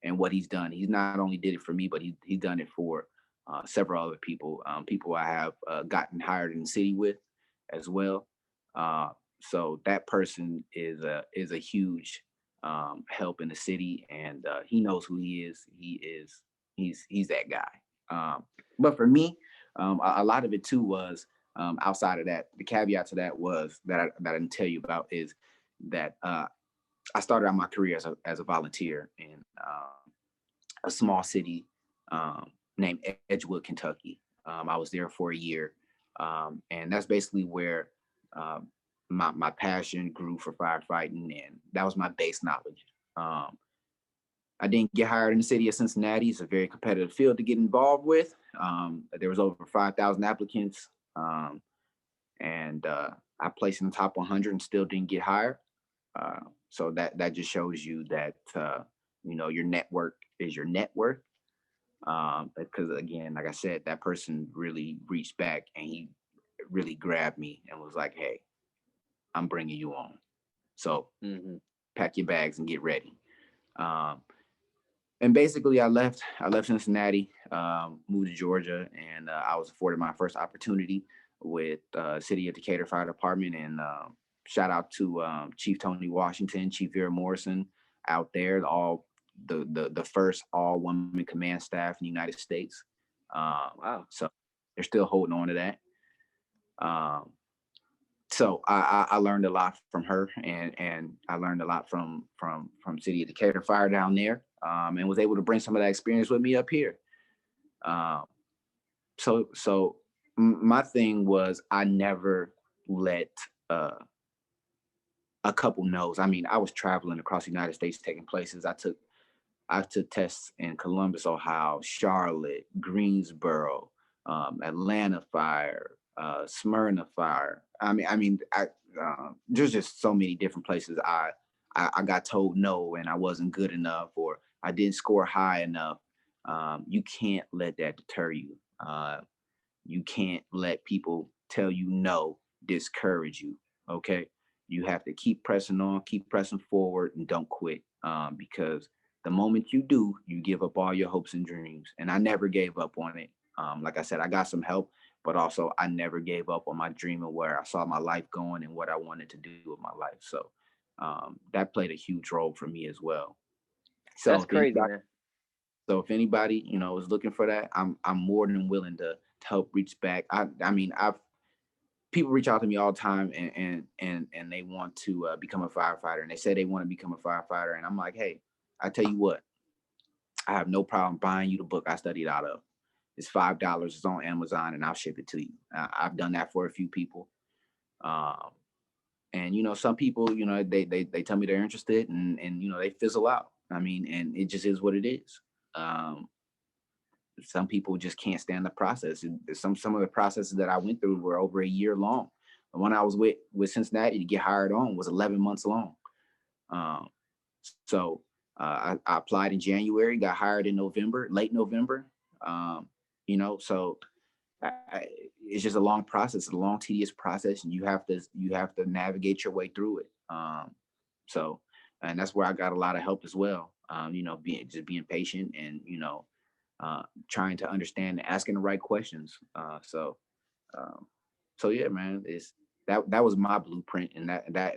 and what he's done. He's not only did it for me, but he's done it for several other people, people I have gotten hired in the city with as well. Uh, so that person is a huge help in the city, and he knows who he is. He's that guy. But for me, a lot of it too was outside of that. The caveat to that was that I didn't tell you about is that I started out my career as a volunteer in a small city named Edgewood, Kentucky. I was there for a year, and that's basically where um, my passion grew for firefighting, and that was my base knowledge. Um, I didn't get hired in the city of Cincinnati. It's a very competitive field to get involved with. There was over 5,000 applicants, and I placed in the top 100 and still didn't get hired. Uh, so that just shows you that your network is your net worth. Because again, like I said, that person really reached back and he really grabbed me and was like, "Hey, I'm bringing you on. So Hmm. pack your bags and get ready." Um, and basically, I left Cincinnati, moved to Georgia, and I was afforded my first opportunity with City of Decatur Fire Department. And shout out to Chief Tony Washington, Chief Vera Morrison out there, all the first all woman command staff in the United States. Wow. So they're still holding on to that. Um, so I learned a lot from her, and I learned a lot from City of Decatur Fire down there, and was able to bring some of that experience with me up here. Um, so my thing was I never let uh, a couple knows. I mean, I was traveling across the United States taking places. I took tests in Columbus, Ohio, Charlotte, Greensboro, Atlanta Fire, Smyrna Fire. There's just so many different places. I got told no, and I wasn't good enough, or I didn't score high enough. You can't let that deter you. You can't let people tell you no, discourage you. Okay. You have to keep pressing on, keep pressing forward, and don't quit. Because the moment you do, you give up all your hopes and dreams. And I never gave up on it. Like I said, I got some help, but also I never gave up on my dream of where I saw my life going and what I wanted to do with my life. So that played a huge role for me as well. So That's if crazy, anybody man. so if anybody, is looking for that, I'm more than willing to help reach back. I mean, I've people reach out to me all the time, and they want to become a firefighter, and they say they want to become a firefighter, and I'm like, hey, I tell you what, I have no problem buying you the book I studied out of. It's $5. It's on Amazon, and I'll ship it to you. I've done that for a few people. Um, and some people, they tell me they're interested, and they fizzle out. I mean, and it just is what it is. Um, some people just can't stand the process. And some of the processes that I went through were over a year long. The one I was with Cincinnati to get hired on was 11 months long. Um, so I applied in January, got hired in November, late November. Um, so it's just a long process, a long, tedious process, and you have to navigate your way through it. So, and that's where I got a lot of help as well. Being patient, and trying to understand, asking the right questions. Um, so yeah, man, it's that was my blueprint, and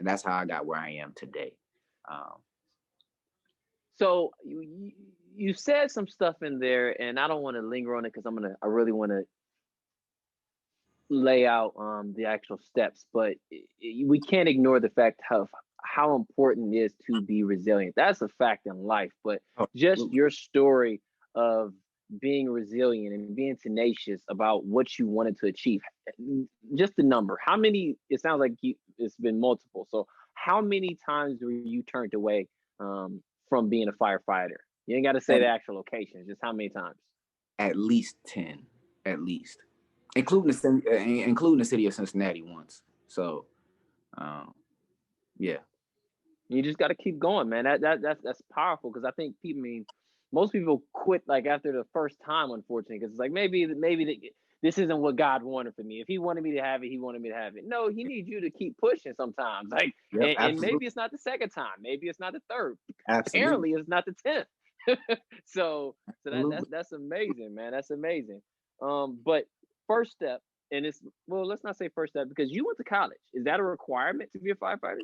that's how I got where I am today. Um, So you said some stuff in there, and I don't want to linger on it because I really want to lay out the actual steps, but we can't ignore the fact of how important it is to be resilient. That's a fact in life, but just Absolutely. your story of being resilient and being tenacious about what you wanted to achieve. Just the number. How many? It sounds like it's been multiple. So how many times were you turned away from being a firefighter? You ain't got to say At, the actual location. Just how many times? at least 10, at least, including the city of Cincinnati once. So, um, yeah. You just got to keep going, man. That's powerful because I think people I mean most people quit like after the first time, unfortunately, because it's like this isn't what God wanted for me. If He wanted me to have it, He wanted me to have it. No, He needs you to keep pushing sometimes. Like, Yep. and Absolutely. maybe it's not the second time, maybe it's not the third. Absolutely. Apparently, it's not the 10th. So Absolutely. that's amazing, man. That's amazing. But first step, and it's well, let's not say first step because you went to college. Is that a requirement to be a firefighter?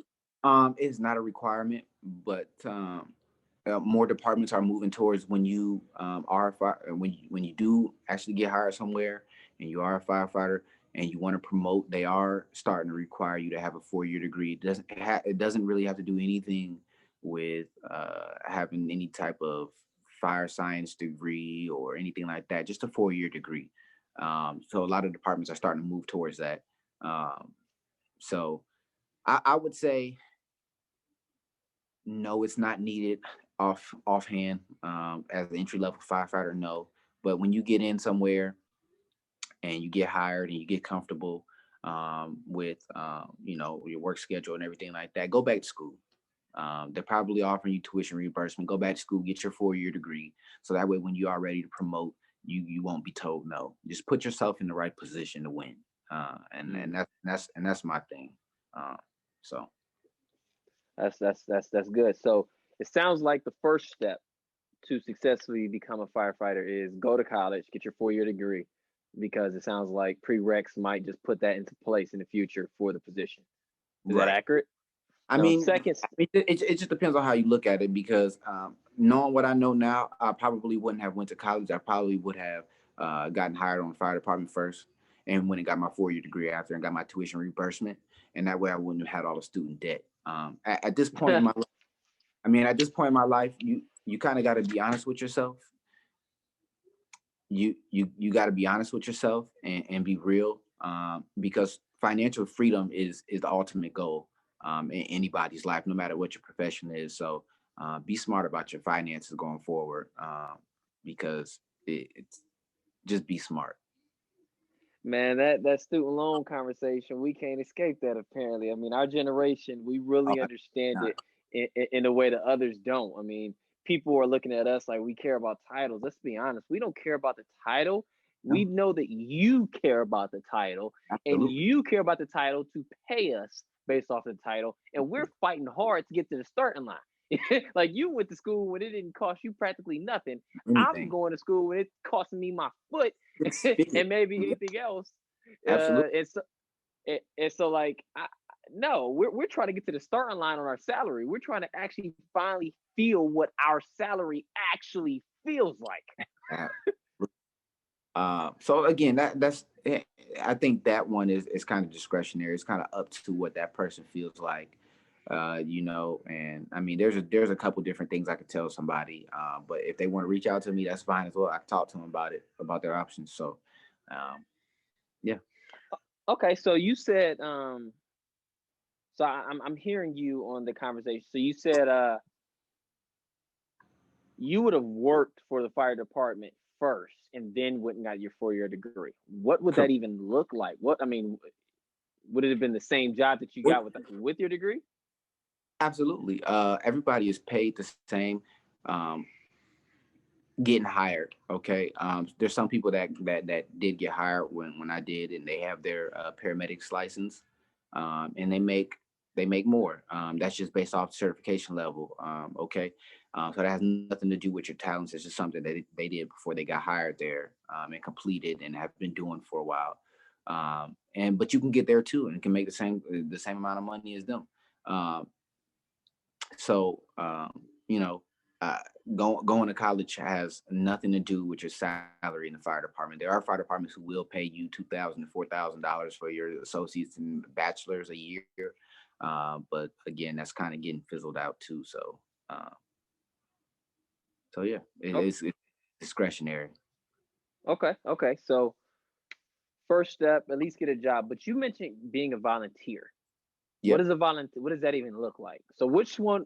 It's not a requirement, but more departments are moving towards when you when you do actually get hired somewhere, and you are a firefighter and you want to promote, they are starting to require you to have a 4-year degree. It doesn't really have to do anything with having any type of fire science degree or anything like that. Just a 4-year degree. So a lot of departments are starting to move towards that. Um, so I would say no, it's not needed offhand. As an entry level firefighter, no. But when you get in somewhere and you get hired and you get comfortable with your work schedule and everything like that, go back to school. They're probably offering you tuition reimbursement. Go back to school, get your 4-year degree, so that way when you are ready to promote, you won't be told no. Just put yourself in the right position to win, and Mm. that's my thing. Uh, so That's good. So it sounds like the first step to successfully become a firefighter is go to college, get your 4-year degree, because it sounds like prereqs might just put that into place in the future for the position. Is that right. accurate? I mean, Second, it just depends on how you look at it, because knowing what I know now, I probably wouldn't have went to college. I probably would have gotten hired on the fire department first, and went and got my 4-year degree after, and got my tuition reimbursement, and that way I wouldn't have had all the student debt. At this point in my life, at this point in my life, you kind of got to be honest with yourself. You got to be honest with yourself, and be real, because financial freedom is the ultimate goal in anybody's life, no matter what your profession is. So be smart about your finances going forward, because it's just be smart. man, that student loan conversation, we can't escape that apparently. I mean, our generation, we Oh, really understand not it in a way that others don't. I mean, people are looking at us like we care about titles. Let's be honest, we don't care about the title. We no, know that you care about the title, and absolutely. you care about the title to pay us based off the title, and we're fighting hard to get to the starting line. Like you went to school when it didn't cost you practically nothing. I'm Anything. going to school when it costing me my foot It's fitted. and maybe anything else. Absolutely. And so like no, we're trying to get to the starting line on our salary. We're trying to actually finally feel what our salary actually feels like. Uh, So again, I think that one is kind of discretionary. It's kind of up to what that person feels like, And I mean, there's a couple different things I could tell somebody, but if they want to reach out to me, that's fine as well. I can talk to them about it, about their options. So, um, yeah, Okay, so you said so I'm hearing you on the conversation. So you said you would have worked for the fire department first and then went and got your 4-year degree. What would that Cor- even look like? What I mean, would it have been the same job that you got with your degree? absolutely. Everybody is paid the same. Um, Getting hired. Okay. There's some people that did get hired when I did, and they have their paramedics license, and they make more. That's just based off certification level. Okay. So that has nothing to do with your talents. It's just something that they did before they got hired there, and completed and have been doing for a while. And but you can get there too, and can make the same amount of money as them. Um, so you know, uh, going to college has nothing to do with your salary in the fire department. There are fire departments who will pay you $2,000 to $4,000 for your associates and bachelors a year, but again, that's kind of getting fizzled out too. Uh, so yeah, Oh, it's discretionary. okay. So first step, at least get a job. But you mentioned being a volunteer. What Yep. is a volunteer? What does that even look like? So which one?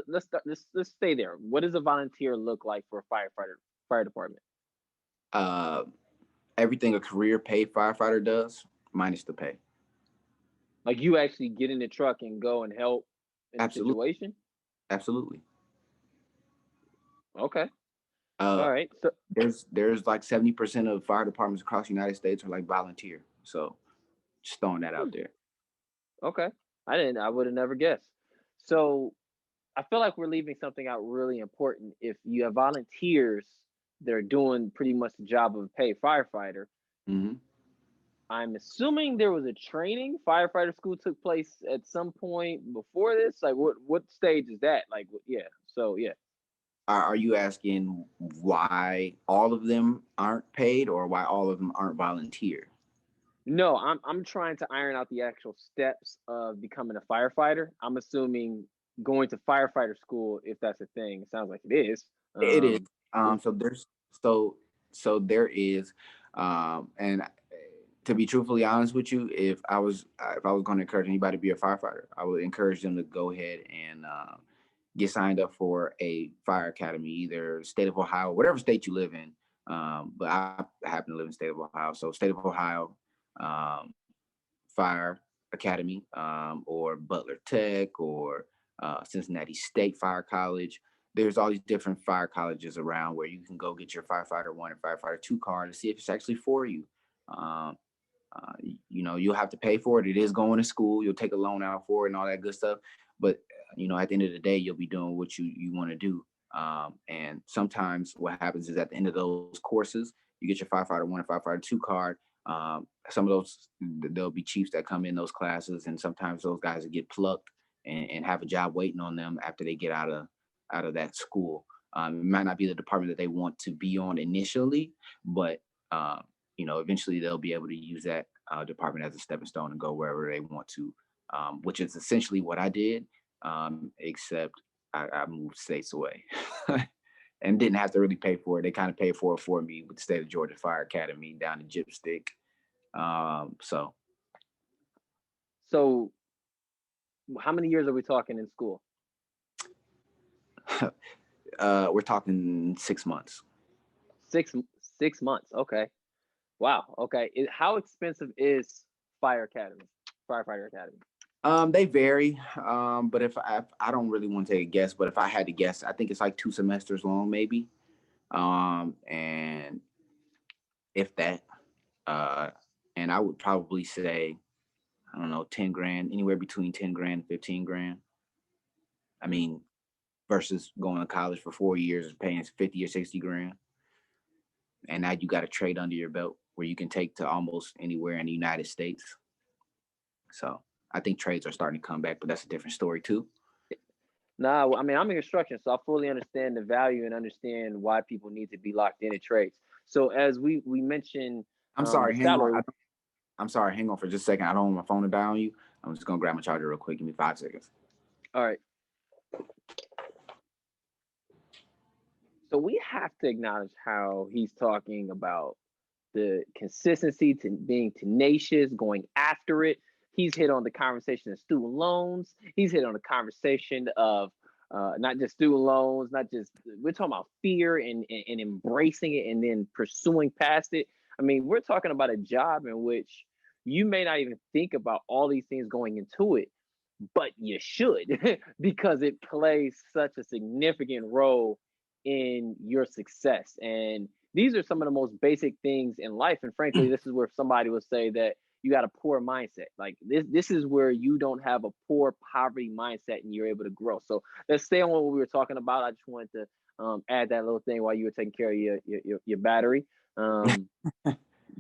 Let's start. Let's stay there. What does a volunteer look like for a fire department? Uh, Everything a career paid firefighter does, minus the pay. Like you actually get in the truck and go and help in a Absolutely, situation? absolutely. Okay. Uh, All right. So there's like 70% of fire departments across the United States are like volunteer. So just throwing that out hmm, there. okay. I would have never guessed. So I feel like we're leaving something out really important. If you have volunteers that are doing pretty much the job of a paid firefighter, Hmm. I'm assuming there was a training firefighter school took place at some point before this. Like what stage is that? Like yeah. So yeah. Are you asking why all of them aren't paid or why all of them aren't volunteer? No, I'm trying to iron out the actual steps of becoming a firefighter. I'm assuming going to firefighter school, if that's a thing. It sounds like it is. It is. Is So there's so there is, and to be truthfully honest with you, if I was going to encourage anybody to be a firefighter, I would encourage them to go ahead and get signed up for a fire academy, either state of Ohio, whatever state you live in. But I happen to live in state of Ohio, so state of Ohio, um, fire academy, or Butler Tech, or Cincinnati State Fire College. There's all these different fire colleges around where you can go get your firefighter one and firefighter two card to see if it's actually for you. Um, you'll have to pay for it. It is going to school. You'll take a loan out for it and all that good stuff. But at the end of the day, you'll be doing what you want to do. And sometimes what happens is at the end of those courses, you get your firefighter one and firefighter two card. Some of those there'll be chiefs that come in those classes, and sometimes those guys will get plucked and have a job waiting on them after they get out of that school. It might not be the department that they want to be on initially, but eventually they'll be able to use that department as a stepping stone and go wherever they want to, which is essentially what I did, except I moved states away and didn't have to really pay for it. They kind of paid for it for me with the State of Georgia Fire Academy down in Gypstick. So so how many years are we talking in school? we're talking 6 months. Six 6 months. Okay. Wow. Okay. How expensive is Fire Academy? Firefighter Academy. They vary, but if I don't really want to take a guess, but if I had to guess, I think it's like 2 semesters long, maybe. And if that, uh, and I would probably say, I don't know, 10 grand, anywhere between 10 grand, 15 grand. I Hmm. mean, versus going to college for 4 years and paying 50 or 60 grand, and now you got a trade under your belt where you can take to almost anywhere in the United States. So I think trades are starting to come back, but that's a different story too. Nah, I mean I'm in construction, so I fully understand the value and understand why people need to be locked in at trades. So as we mentioned, I'm the sorry, hang on. salary. I'm sorry, hang on for just a second. I don't want my phone to die on you. I'm just gonna grab my charger real quick. Give me 5 seconds. All right. So we have to acknowledge how he's talking about the consistency to being tenacious, going after it. He's hit on the conversation of student loans. He's hit on the conversation of not just student loans, not just we're talking about fear and embracing it and then pursuing past it. I mean, we're talking about a job in which you may not even think about all these things going into it, but you should because it plays such a significant role in your success. And these are some of the most basic things in life. And frankly, this is where somebody would say that you got a poor mindset. Like this is where you don't have a poor poverty mindset and you're able to grow. So let's stay on what we were talking about. I just wanted to add that little thing while you were taking care of your battery.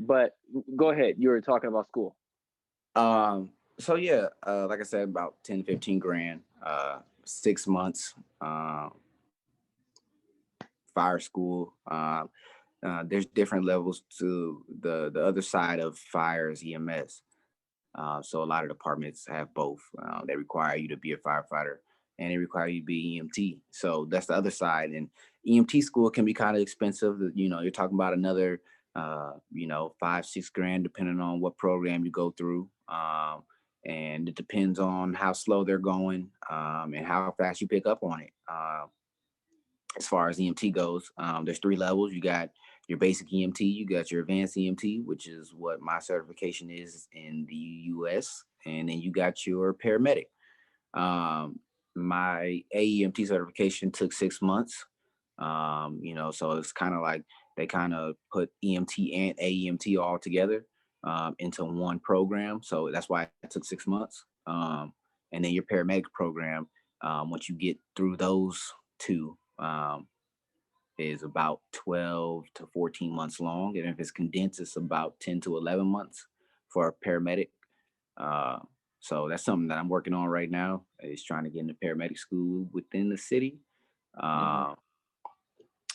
But go ahead. You were talking about school. So yeah, like I said, about 10, 15 grand, 6 months, fire school. There's different levels to the other side of fire is EMS. So a lot of departments have both. They require you to be a firefighter and they require you to be EMT. So that's the other side. And EMT school can be kind of expensive. You know, you're talking about another, 5, 6 grand, depending on what program you go through. And it depends on how slow they're going and how fast you pick up on it. As far as EMT goes, there's 3 levels. You got your basic EMT, you got your advanced EMT, which is what my certification is in the US, and then you got your paramedic. My AEMT certification took 6 months. So it's kind of like they kind of put EMT and AEMT all together into one program. So that's why it took 6 months. And then your paramedic program, once you get through those two, is about 12 to 14 months long. And if it's condensed, it's about 10 to 11 months for a paramedic. Uh, so that's something that I'm working on right now is trying to get into paramedic school within the city. Mm-hmm. Uh,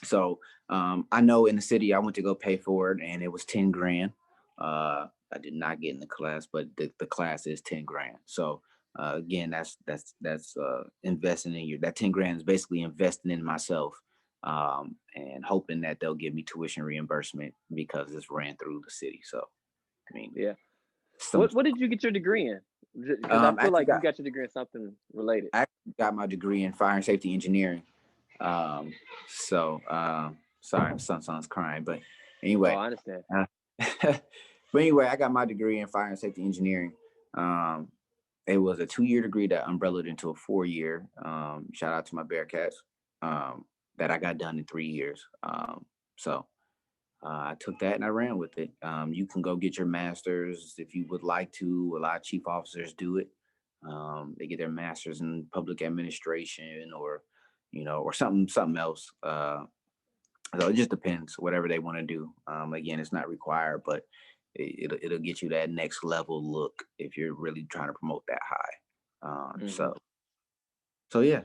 so I know in the city I went to go pay for it and it was 10 grand. I did not get in the class, but the class is 10 grand. So again, that's investing in you. That 10 grand is basically investing in myself and hoping that they'll give me tuition reimbursement because it's ran through the city. So I mean, Yeah. some What did you get your degree in? Because I feel actually like you got got your degree in something related. I actually got my degree in fire and safety engineering. Um, sorry, son's crying, but Oh, anyway, I understand. uh, but anyway, I got my degree in fire and safety engineering. Um, it was a 2 year degree that umbrellaed into a 4 year. Shout out to my Bearcats. That I got done in 3 years. So I took that and I ran with it. You can go get your master's if you would like to. A lot of chief officers do it. They get their master's in public administration or something else. So it just depends, whatever they want to do. Again, it's not required, but it'll get you that next level look if you're really trying to promote that high. Hmm. So yeah.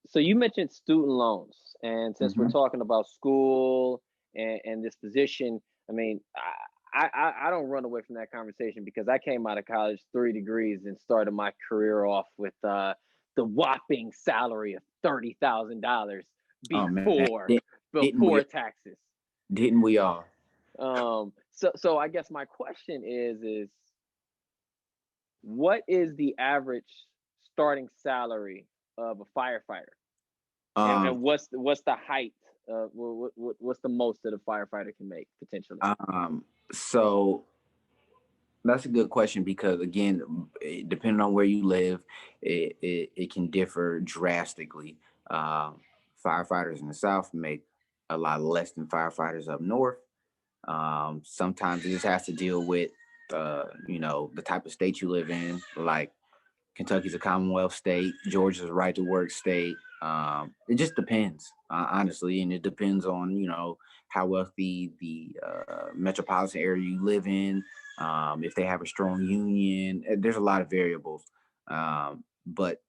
So you mentioned student loans, and since we're Hmm. talking about school and this position, I mean, I don't run away from that conversation because I came out of college 3 degrees and started my career off with the whopping salary of $30,000 Oh man, before didn't we? before taxes. Didn't we all? So I guess my question is what is the average starting salary of a firefighter? And Um, what's the height? What's the most that a firefighter can make potentially? so that's a good question because again, depending on where you live, it can differ drastically. Um, Firefighters in the South make a lot less than firefighters up north. Sometimes it just has to deal with, the type of state you live in. Like Kentucky's a Commonwealth state, Georgia's a right to work state. It just depends, honestly, and it depends on how wealthy the metropolitan area you live in. If they have a strong union, there's a lot of variables. But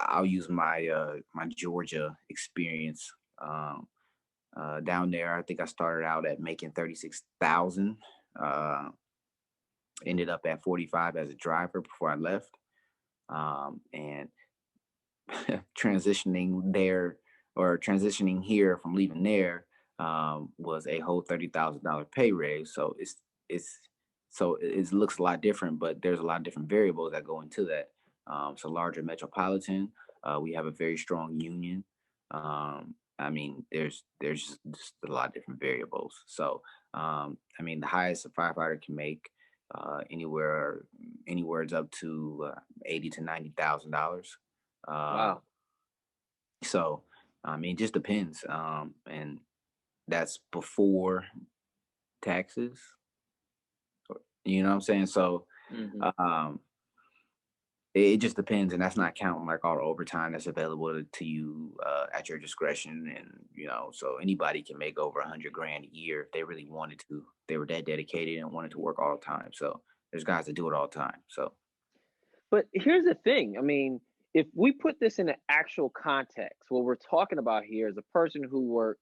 I'll use my Georgia experience. Down there, I think I started out at making 36,000. Uh, Ended up at 45 as a driver before I left. And transitioning there or transitioning here from leaving there was a whole $30,000 pay raise. It's it looks a lot different, but there's a lot of different variables that go into that. So larger metropolitan, we have a very strong union. I mean, there's just a lot of different variables. So I mean, the highest a firefighter can make anywhere is up to 80 to 90 thousand dollars. Uh, Wow. so I mean, it just depends, and that's before taxes. You know what I'm saying? So Hmm. um, it just depends, and that's not counting like all the overtime that's available to you at your discretion. And so anybody can make over 100 grand a year if they really wanted to. They were that dedicated and wanted to work all the time. So there's guys that do it all the time. So But here's the thing. I mean, if we put this in an actual context, what we're talking about here is a person who works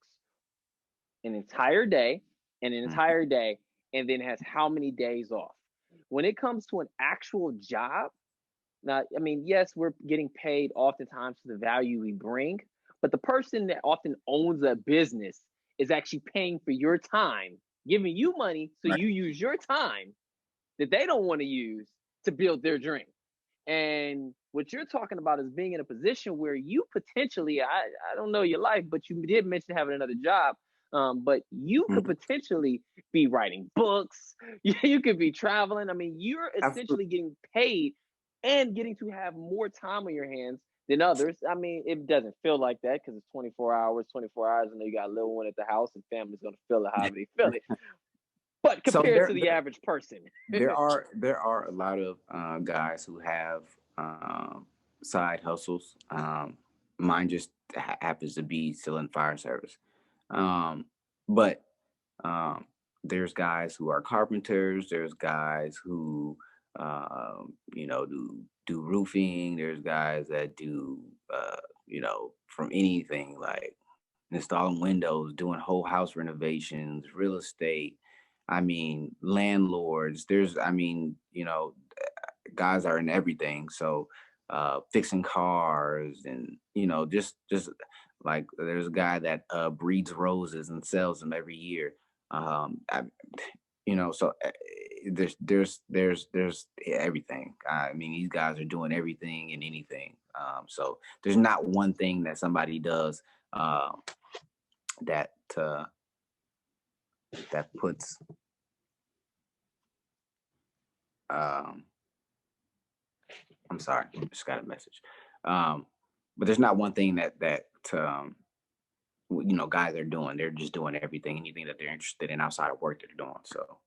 an entire day and an mhm, entire day and then has how many days off. When it comes to an actual job, now, I mean, yes, we're getting paid oftentimes for the value we bring, but the person that often owns a business is actually paying for your time, giving you money so right. you use your time that they don't want to use to build their dream. And what you're talking about is being in a position where you potentially, I don't know your life, but you did mention having another job. But you could Mhm. potentially be writing books. You could be traveling. I mean, you're Absolutely. essentially getting paid and getting to have more time on your hands than others. I mean, it doesn't feel like that because it's 24 hours, and you got a little one at the house, and family's going to feel it however they feel it. But So compared to the average person, there are a lot of guys who have side hustles. Mine just happens to be still in fire service, but um, there's guys who are carpenters. There's guys who do roofing. There's guys that do from anything like installing windows, doing whole house renovations, real estate. I mean, landlords. Guys are in everything. So, fixing cars and just like there's a guy that breeds roses and sells them every year. I, so there's everything. I mean, these guys are doing everything and anything. So there's not one thing that somebody does uh, that that puts um I'm sorry, I just got a message. Um but there's not one thing that guys are doing. They're just doing everything, anything that they're interested in outside of work they're doing. So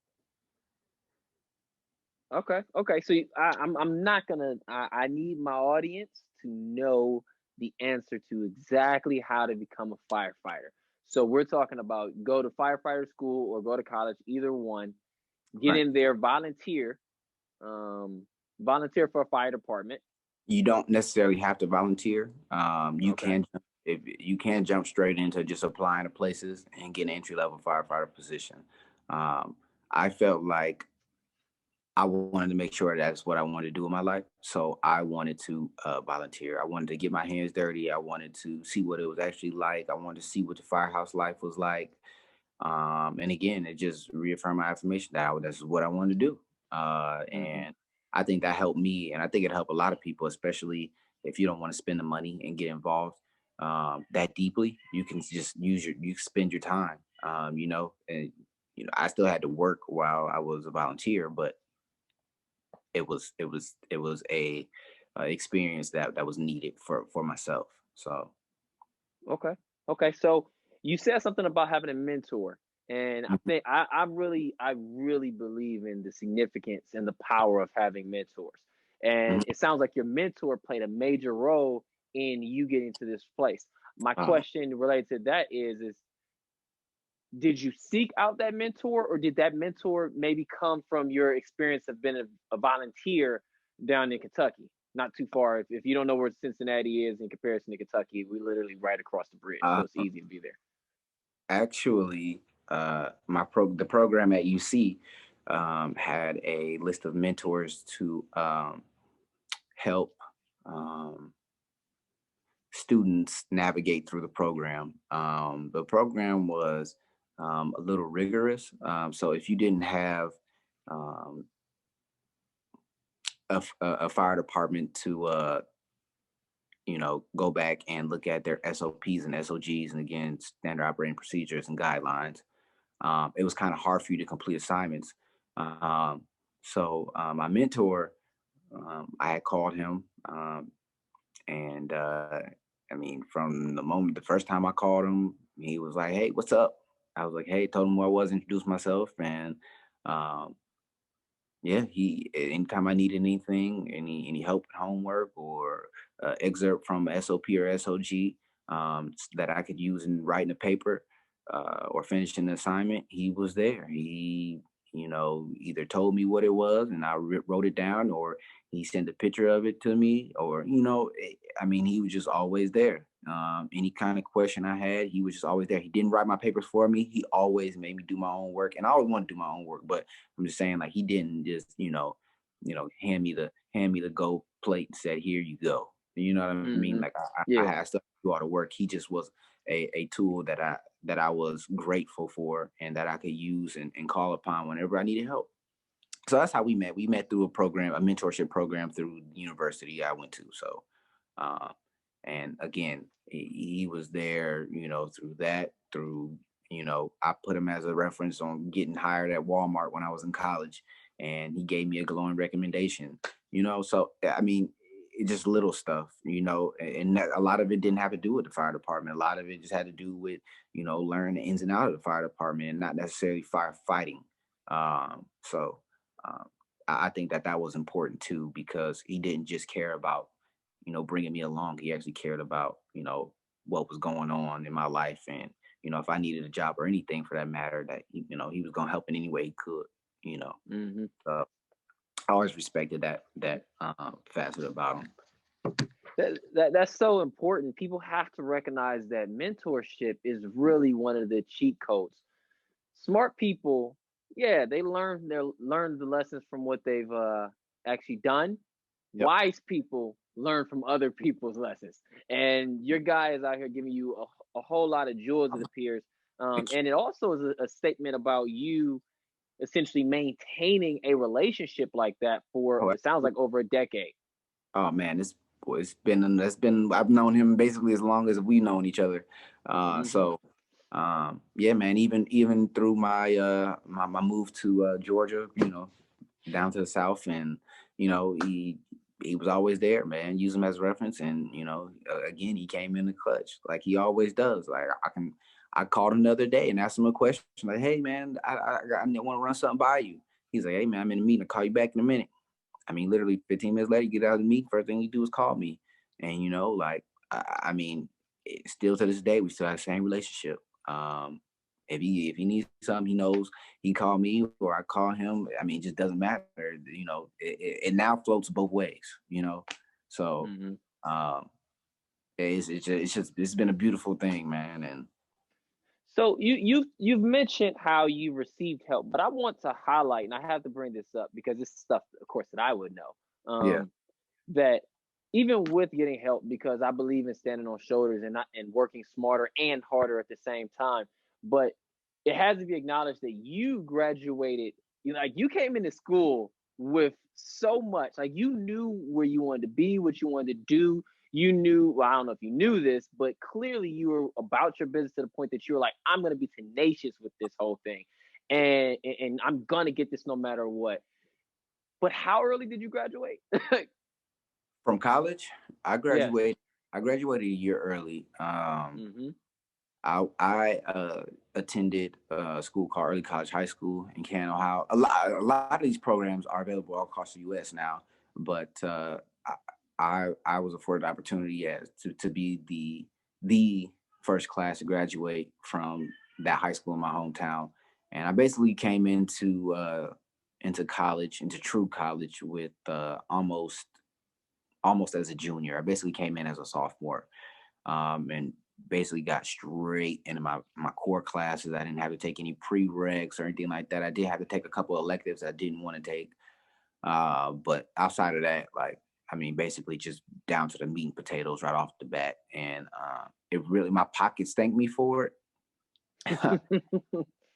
okay, okay. So I'm not gonna. I need my audience to know the answer to exactly how to become a firefighter. So we're talking about go to firefighter school or go to college, either one. Get right. in there, um, volunteer for a fire department. You don't necessarily have to volunteer. You Okay, can if you can jump straight into just applying to places and get an entry level firefighter position. Um, I felt like I wanted to make sure that's what I wanted to do in my life. So I wanted to volunteer. I wanted to get my hands dirty. I wanted to see what it was actually like. I wanted to see what the firehouse life was like. And again, it just reaffirmed my affirmation that this is what I wanted to do. hmm, And I think that helped me, and I think it helped a lot of people, especially if you don't want to spend the money and get involved that deeply. You can just you spend your time. And I still had to work while I was a volunteer, but it was a experience that was needed for myself. So okay, okay. So you said something about having a mentor, and I mhm, think I really believe in the significance and the power of having mentors. mhm. And it sounds like your mentor played a major role in you getting to this place. My Uh, question related to that is did you seek out that mentor, or did that mentor maybe come from your experience of being a volunteer down in Kentucky? Not too far. If you don't know where Cincinnati is in comparison to Kentucky, we literally right across the bridge, so it's uh, easy to be there. Actually, the program at UC had a list of mentors to help um, students navigate through the program. The program was a little rigorous, so if you didn't have um, a fire department to go back and look at their SOPs and SOGs, and again, standard operating procedures and guidelines. It was kind of hard for you to complete assignments. So my mentor, I had called him, and I mean, from the first time I called him, he was like, "Hey, what's up?" I was like, "Hey," told him who I was, introduced myself, and um, yeah, he anytime I needed anything, any help with homework or excerpt from SOP or SOG that I could use in writing a paper or finishing an assignment, he was there. He, either told me what it was and I wrote it down, or he sent a picture of it to me, or I mean, he was just always there. Any kind of question I had, he was just always there. He didn't write my papers for me. He always made me do my own work, and I always wanted to do my own work, but I'm just saying, like, he didn't just, hand me the go plate and said, "Here you go." You know what I mean? Hmm. Like I Yeah. had stuff to do all the work. He just was a tool that I was grateful for and that I could use and call upon whenever I needed help. So that's how we met. We met through a mentorship program through the university I went to. So uh, and again, he was there, through that, I put him as a reference on getting hired at Walmart when I was in college, and he gave me a glowing recommendation, So, I mean, it just little stuff, and a lot of it didn't have to do with the fire department. A lot of it just had to do with, learning the ins and outs of the fire department and not necessarily firefighting. So, um, I think that was important too, because he didn't just care about bringing me along. He actually cared about, what was going on in my life. And, if I needed a job or anything for that matter, that, he was going to help in any way he could, you know. Hmm. So I always respected that facet about him. That's so important. People have to recognize that mentorship is really one of the cheat codes. Smart people, yeah, they learn the lessons from what they've actually done. Yep. Wise people learn from other people's lessons, and your guy is out here giving you a whole lot of jewels, it appears. And it also is a statement about you essentially maintaining a relationship like that for Oh, it sounds like over a decade. oh man, it's been I've known him basically as long as we've known each other. Hmm. So yeah, man, even through my move to Georgia, down to the south, and he was always there, man. Use him as a reference, and again, he came in the clutch like he always does. Like I called him the other day and asked him a question like, "Hey man, I want to run something by you." He's like, "Hey man, I'm in a meeting. I'll call you back in a minute." I mean, literally 15 minutes later, you get out of the meeting. First thing you do is call me, and like I mean, still to this day, we still have the same relationship. If he needs something, he knows he call me or I call him. I mean, it just doesn't matter. It now floats both ways. So Hmm. um, it's been a beautiful thing, man. And So you've mentioned how you received help, but I want to highlight, and I have to bring this up because this is stuff, of course, that I would know. yeah, That even with getting help, because I believe in standing on shoulders and not and working smarter and harder at the same time, but it has to be acknowledged that you graduated, like you came into school with so much, like you knew where you wanted to be, what you wanted to do. You knew, well, I don't know if you knew this, but clearly you were about your business to the point that you were like, I'm going to be tenacious with this whole thing, and I'm going to get this no matter what. But how early did you graduate? from college, I Yes. graduated. I graduated a year early. Hmm. I attended a school called Early College High School in Canton, Ohio. A lot of these programs are available all across the U.S. now, but I was afforded the opportunity to be the first class to graduate from that high school in my hometown, and I basically came into college, into true college, with almost as a junior. I basically came in as a sophomore, and basically got straight into my core classes. I didn't have to take any prereqs or anything like that. I did have to take a couple of electives I didn't want to take. But outside of that, like, I mean, basically just down to the meat and potatoes right off the bat. And it really, my pockets thanked me for it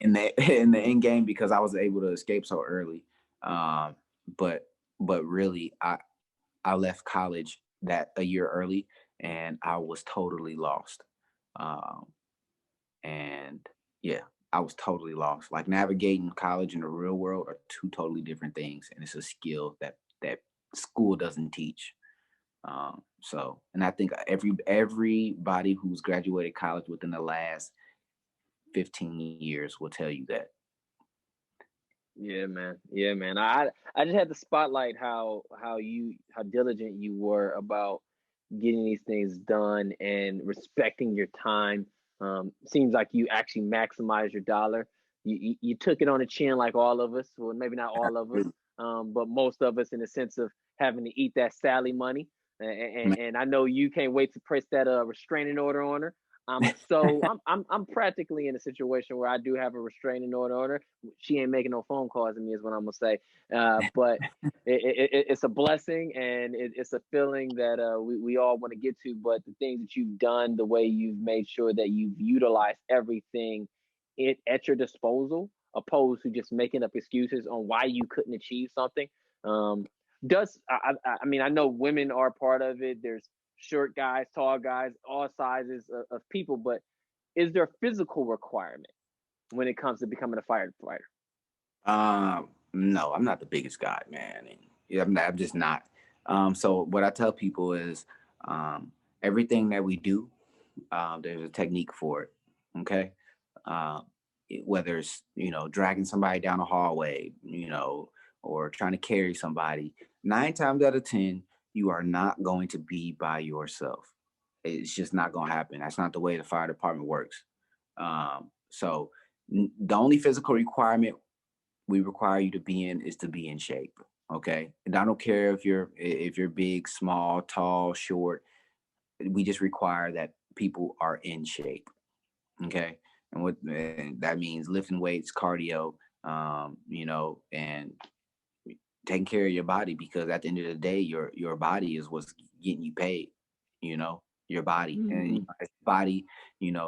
in the end game, because I was able to escape so early. Um, but really, I left college that a year early, and I was totally lost. Um, and yeah, I was totally lost. Like, navigating college and the real world are two totally different things, and it's a skill that school doesn't teach. So, and I think everybody who's graduated college within the last 15 years will tell you that. Yeah, man. Yeah, man. I just had to spotlight how diligent you were about getting these things done and respecting your time. Seems like you actually maximize your dollar. You took it on the chin like all of us. Well, maybe not all of us, but most of us, in the sense of having to eat that Sally money. And I know you can't wait to press that restraining order on her. I'm practically in a situation where I do have a restraining order on her. She ain't making no phone calls to me, is what I'm gonna say. But it's a blessing, and it's a feeling that we all want to get to. But the things that you've done, the way you've made sure that you've utilized everything at your disposal, opposed to just making up excuses on why you couldn't achieve something. Um, I mean, I know women are part of it. There's short guys, tall guys, all sizes of people, but is there a physical requirement when it comes to becoming a firefighter? No, I'm not the biggest guy, man. And yeah, I'm just not. So what I tell people is, everything that we do, there's a technique for it. Okay. Um, Whether it's, dragging somebody down a hallway, or trying to carry somebody, 9 times out of 10, you are not going to be by yourself. It's just not going to happen. That's not the way the fire department works. So the only physical requirement we require you to be in is to be in shape. Okay. And I don't care if you're big, small, tall, short. We just require that people are in shape. Okay. And that means lifting weights, cardio, and taking care of your body, because at the end of the day, your body is what's getting you paid, you know, your body. And Mm-hmm. as body,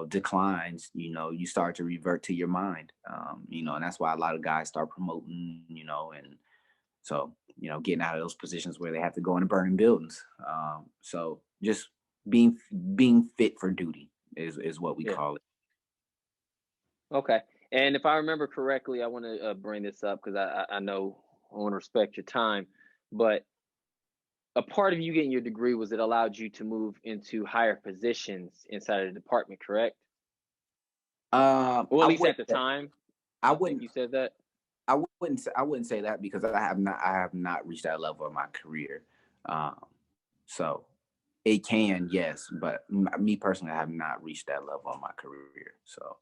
declines, you start to revert to your mind. And that's why a lot of guys start promoting, and so, getting out of those positions where they have to go into burning buildings. So just being being fit for duty is what we Yeah. call it. Okay. And if I remember correctly, I want to bring this up because I know I want to respect your time, but a part of you getting your degree was it allowed you to move into higher positions inside of the department, correct? Or at I least would at the time, I I think wouldn't you said that. I wouldn't say that, because I have not reached that level of my career. Um, so it can, yes, but me personally, I have not reached that level of my career. So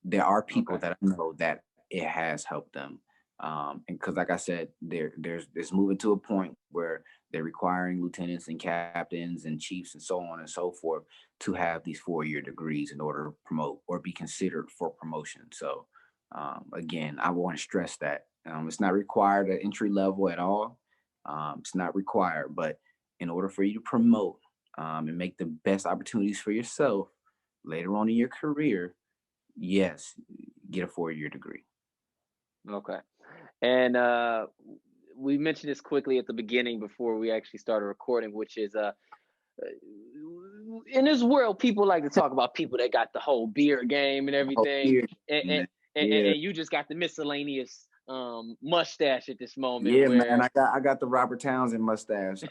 there are people Okay. that I know that it has helped them. And because, like I said, there's moving to a point where they're requiring lieutenants and captains and chiefs and so on and so forth to have these 4-year degrees in order to promote or be considered for promotion. So again, I want to stress that it's not required at entry level at all. It's not required, but in order for you to promote, and make the best opportunities for yourself later on in your career, yes, get a 4-year degree. Okay. And we mentioned this quickly at the beginning before we actually started recording, which is in this world, people like to talk about people that got the whole beer game and Oh, everything, yeah, and man. Yeah, and you just got the miscellaneous mustache at this moment yeah, man. where, I got the Robert Townsend mustache.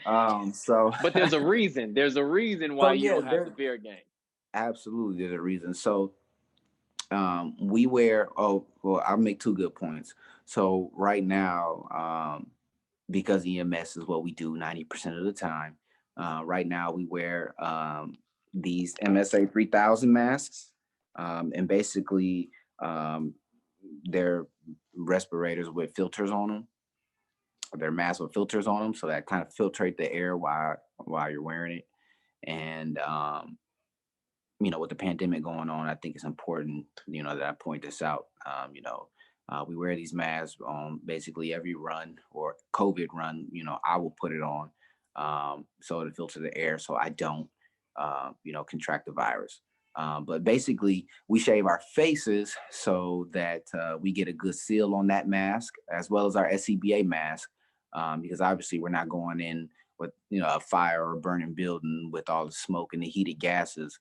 So but there's a reason. There's a reason why so you yeah, don't have the there beer game. absolutely there's a reason. So we wear. Oh, well, I'll make two good points. So right now, because EMS is what we do 90% of the time. Right now, we wear these MSA 3000 masks, and basically, um, they're respirators with filters on them. They're masks with filters on them, so that kind of filtrate the air while you're wearing it. And with the pandemic going on, I think it's important, that I point this out. We wear these masks on basically every run or COVID run. I will put it on, so to filter the air, so I don't, contract the virus. But basically, we shave our faces so that we get a good seal on that mask, as well as our SCBA mask, because obviously we're not going in with a fire or burning building with all the smoke and the heated gases,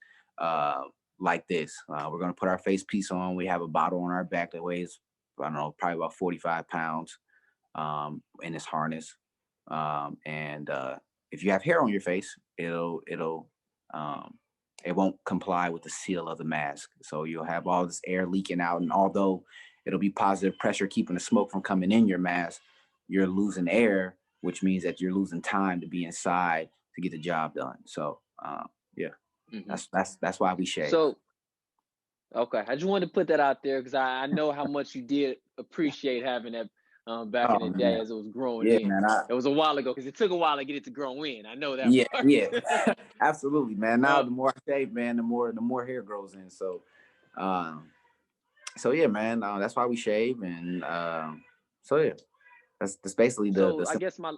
like this. We're going to put our face piece on. We have a bottle on our back that weighs, I don't know, probably about 45 pounds, in this harness. And if you have hair on your face, um, it won't comply with the seal of the mask. So you'll have all this air leaking out. And although it'll be positive pressure keeping the smoke from coming in your mask, you're losing air, which means that you're losing time to be inside to get the job done. So yeah, Hmm. that's why we shave. So, okay, I just wanted to put that out there because I know how much you did appreciate having that back in Oh the day man, as it was growing yeah, in. man. It was a while ago because it took a while to get it to grow in. I know that Yeah, part. yeah, absolutely, man. Now uh, the more I shave, man, the more hair grows in. Um, so yeah, man. That's why we shave, and so yeah, that's basically the so I guess my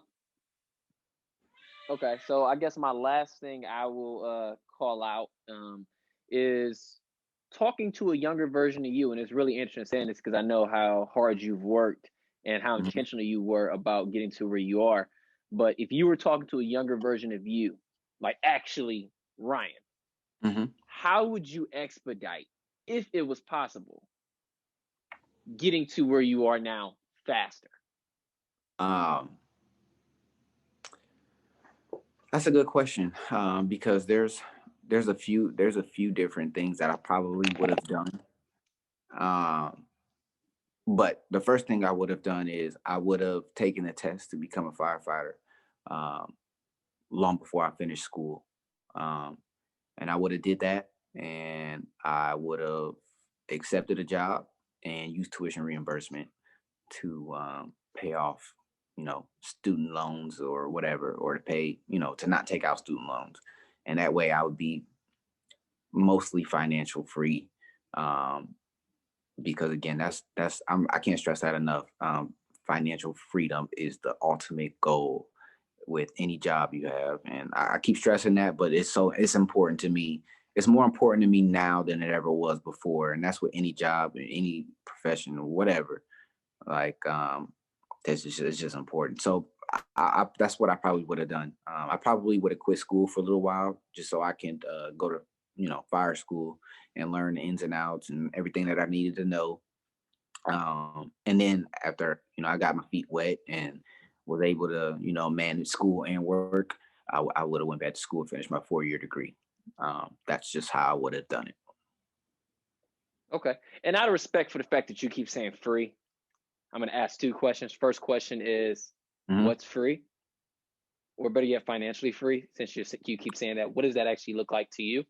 Okay, so I guess my last thing I will call out is talking to a younger version of you, and it's really interesting saying this because I know how hard you've worked and how Mhm, intentional you were about getting to where you are. But if you were talking to a younger version of you, like actually Ryan, mhm. how would you expedite, if it was possible, getting to where you are now faster? Um, that's a good question, because there's a few different things that I probably would have done. Um, but the first thing I would have done is I would have taken the test to become a firefighter, um, long before I finished school. Um, and I would have did that, and I would have accepted a job and used tuition reimbursement to pay off, student loans or whatever, or to pay, to not take out student loans, and that way I would be mostly financial free. Um, because again, I can't stress that enough. Financial freedom is the ultimate goal with any job you have, and I keep stressing that, but it's important to me. It's more important to me now than it ever was before, and that's with any job, any profession, whatever. Like, it's just important. So that's what I probably would have done. I probably would have quit school for a little while just so I can go to fire school and learn the ins and outs and everything that I needed to know. And then after I got my feet wet and was able to manage school and work, I would have went back to school and finished my 4-year degree. That's just how I would have done it. Okay, and out of respect for the fact that you keep saying free, I'm going to ask two questions. First question is, Mhm. what's free? Or better yet, financially free, since you keep saying that. What does that actually look like to you?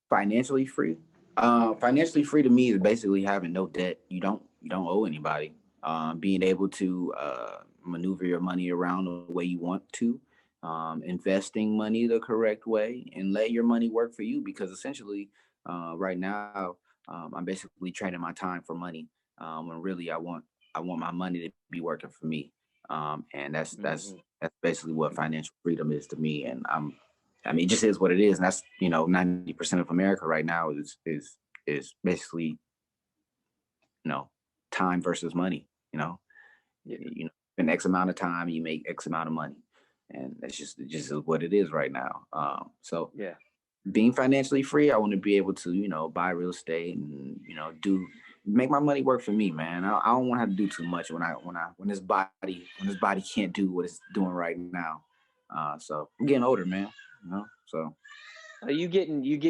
Financially free. Financially free to me is basically having no debt. You don't owe anybody. Being able to maneuver your money around the way you want to, investing money the correct way, and let your money work for you. Because essentially, right now, I'm basically trading my time for money. When really I want my money to be working for me. And that's that's Hmm. that's basically what financial freedom is to me. And I mean, it just is what it is, and that's 90% of America right now is basically you know time versus money. Yeah, In X amount of time, you make X amount of money, and it just is what it is right now. So yeah. being financially free, I want to be able to buy real estate and do make my money work for me, man. I don't want to have to do too much when this body can't do what it's doing right now. So I'm getting older, man. So. You get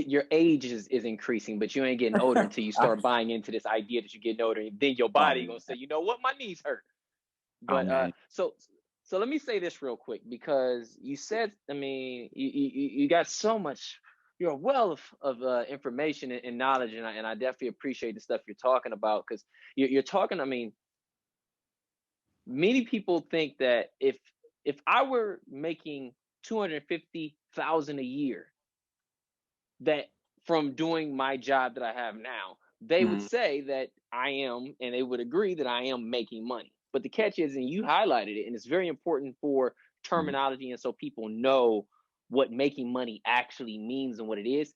your age is increasing, but you ain't getting older until you start buying into this idea that you're getting older, and then your Oh body man. gonna say, you know what, my knees hurt. Oh But man. so let me say this real quick because you said, I mean, you got so much. You're a wealth of information and knowledge, and I definitely appreciate the stuff you're talking about because you're talking. I mean, many people think that if I were making 250,000 a year, that from doing my job that I have now. They would Mhm. say that I am, and they would agree that I am making money. But the catch is, and you highlighted it, and it's very important for Mhm. terminology and so people know what making money actually means and what it is.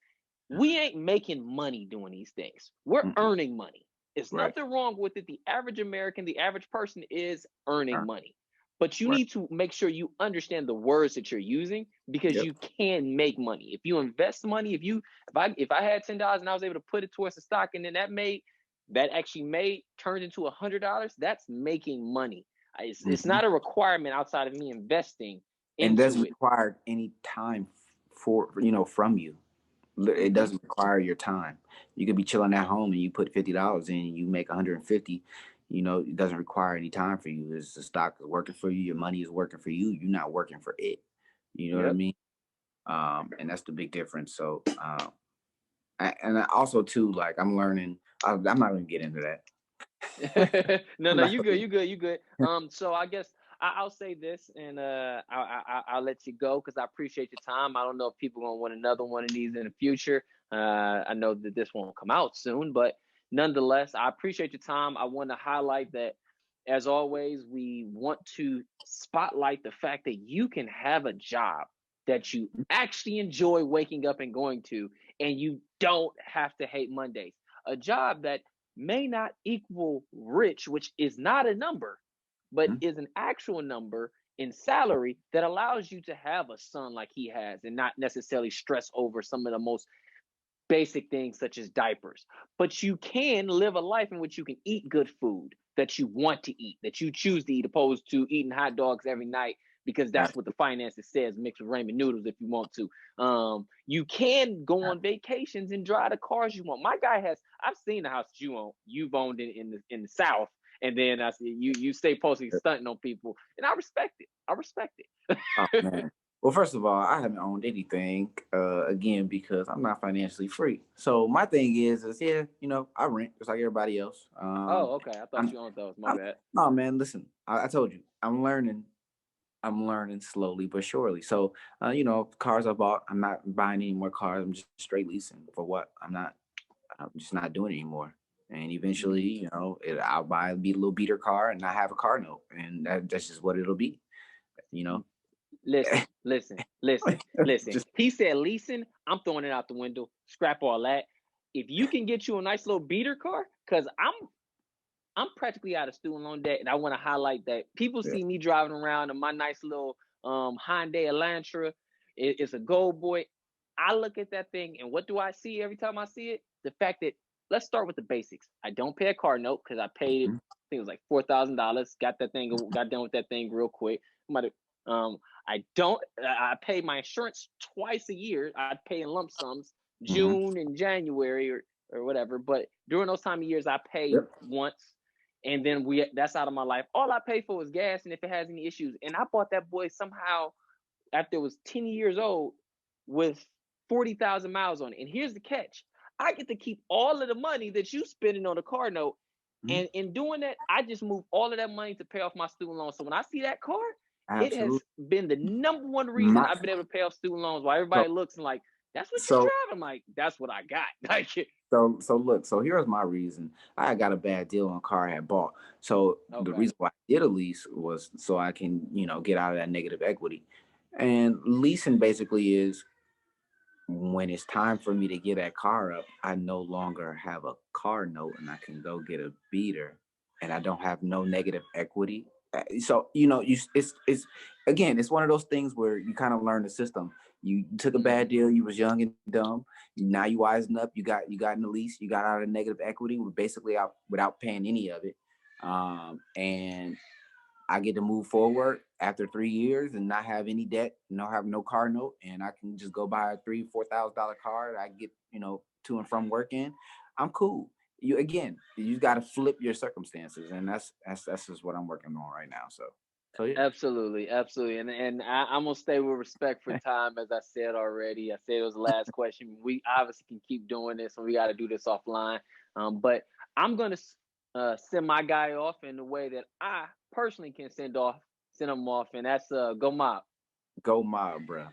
We ain't making money doing these things. We're Mhm. earning money. There's Right. nothing wrong with it. The average American, the average person is earning money. But you Right. need to make sure you understand the words that you're using because Yep. you can make money. If you invest money, if I had $10 and I was able to put it towards the stock and then that actually made turned into $100, that's making money. It's Mhm. not a requirement outside of me investing And doesn't into it. require any time for from you. It Hmm. doesn't require your time. You could be chilling at home and you put $50 in, and you make 150. It doesn't require any time for you. It's the stock is working for you. Your money is working for you. You're not working for it. You know what I Yep. mean? And that's the big difference. So, and also too, like I'm learning. I'm not gonna get into that. No, I'm no, not you good, gonna, you good, you good. So I guess I'll say this, and I'll let you go because I appreciate your time. I don't know if people gonna want another one of these in the future. I know that this won't come out soon, but nonetheless, I appreciate your time. I want to highlight that, as always, we want to spotlight the fact that you can have a job that you actually enjoy waking up and going to, and you don't have to hate Mondays. A job that may not equal rich, which is not a number, but is an actual number in salary that allows you to have a son like he has and not necessarily stress over some of the most basic things such as diapers. But you can live a life in which you can eat good food that you want to eat, that you choose to eat, opposed to eating hot dogs every night because that's what the finances says, mixed with ramen noodles if you want to. You can go on vacations and drive the cars you want. My guy I've seen the house that you've owned in the South, and then I see you stay posting stunting on people, and I respect it. I respect it. Oh man. Well, first of all, I haven't owned anything again because I'm not financially free. So my thing is yeah, I rent just like everybody else. Oh, okay. I thought I'm, you owned those. My I'm bad. no man. Listen, I told you, I'm learning. I'm learning slowly but surely. So, cars I bought, I'm not buying any more cars. I'm just straight leasing for what I'm not. I'm just not doing it anymore. And eventually, Mm-hmm. I'll buy a little beater car and not have a car note, and that's just what it'll be. You know, Listen, listen, listen, listen. just He said leasing. I'm throwing it out the window. Scrap all that. If you can get you a nice little beater car, because I'm practically out of student loan debt, and I want to highlight that people yeah. see me driving around in my nice little Hyundai Elantra. It's a gold boy. I look at that thing, and what do I see every time I see it? The fact that let's start with the basics. I don't pay a car note because I paid it. Mhm. I think it was like $4,000. Got done with that thing real quick. Um, I don't. I pay my insurance twice a year. I pay in lump sums, Mhm. June and January or whatever. But during those time of years, I pay Yep. once, and then that's out of my life. All I pay for is gas, and if it has any issues. And I bought that boy somehow after it was 10 years old with 40,000 miles on it. And here's the catch: I get to keep all of the money that you spending on a car note. Mhm. And in doing that, I just move all of that money to pay off my student loan. So when I see that car, it has Absolutely. been the number one reason My I've been able to pay off student loans. While so everybody looks and like, that's what you're so driving. I'm like, that's what I got. Like, so look. So here's my reason. I got a bad deal on a car I had bought. So the okay. reason why I did a lease was so I can get out of that negative equity. And leasing basically is when it's time for me to get that car up, I no longer have a car note and I can go get a beater and I don't have no negative equity. So, it's again, it's one of those things where you kind of learn the system. You took a bad Mm-hmm. deal, you was young and dumb. Now you wising up, you got in the lease, you got out of negative equity, basically out without paying any of it. And I get to move forward after 3 years and not have any debt, have no car note, and I can just go buy a $3,000-4,000 car that I get, to and from work in. I'm cool. You got to flip your circumstances, and that's just what I'm working on right now. So yeah. Absolutely, absolutely, and I'm gonna stay with respect for time, as I said already. I said it was the last question. We obviously can keep doing this, and we got to do this offline. But I'm gonna send my guy off in the way that I personally can send him off, and that's go mob. Go mob, bro.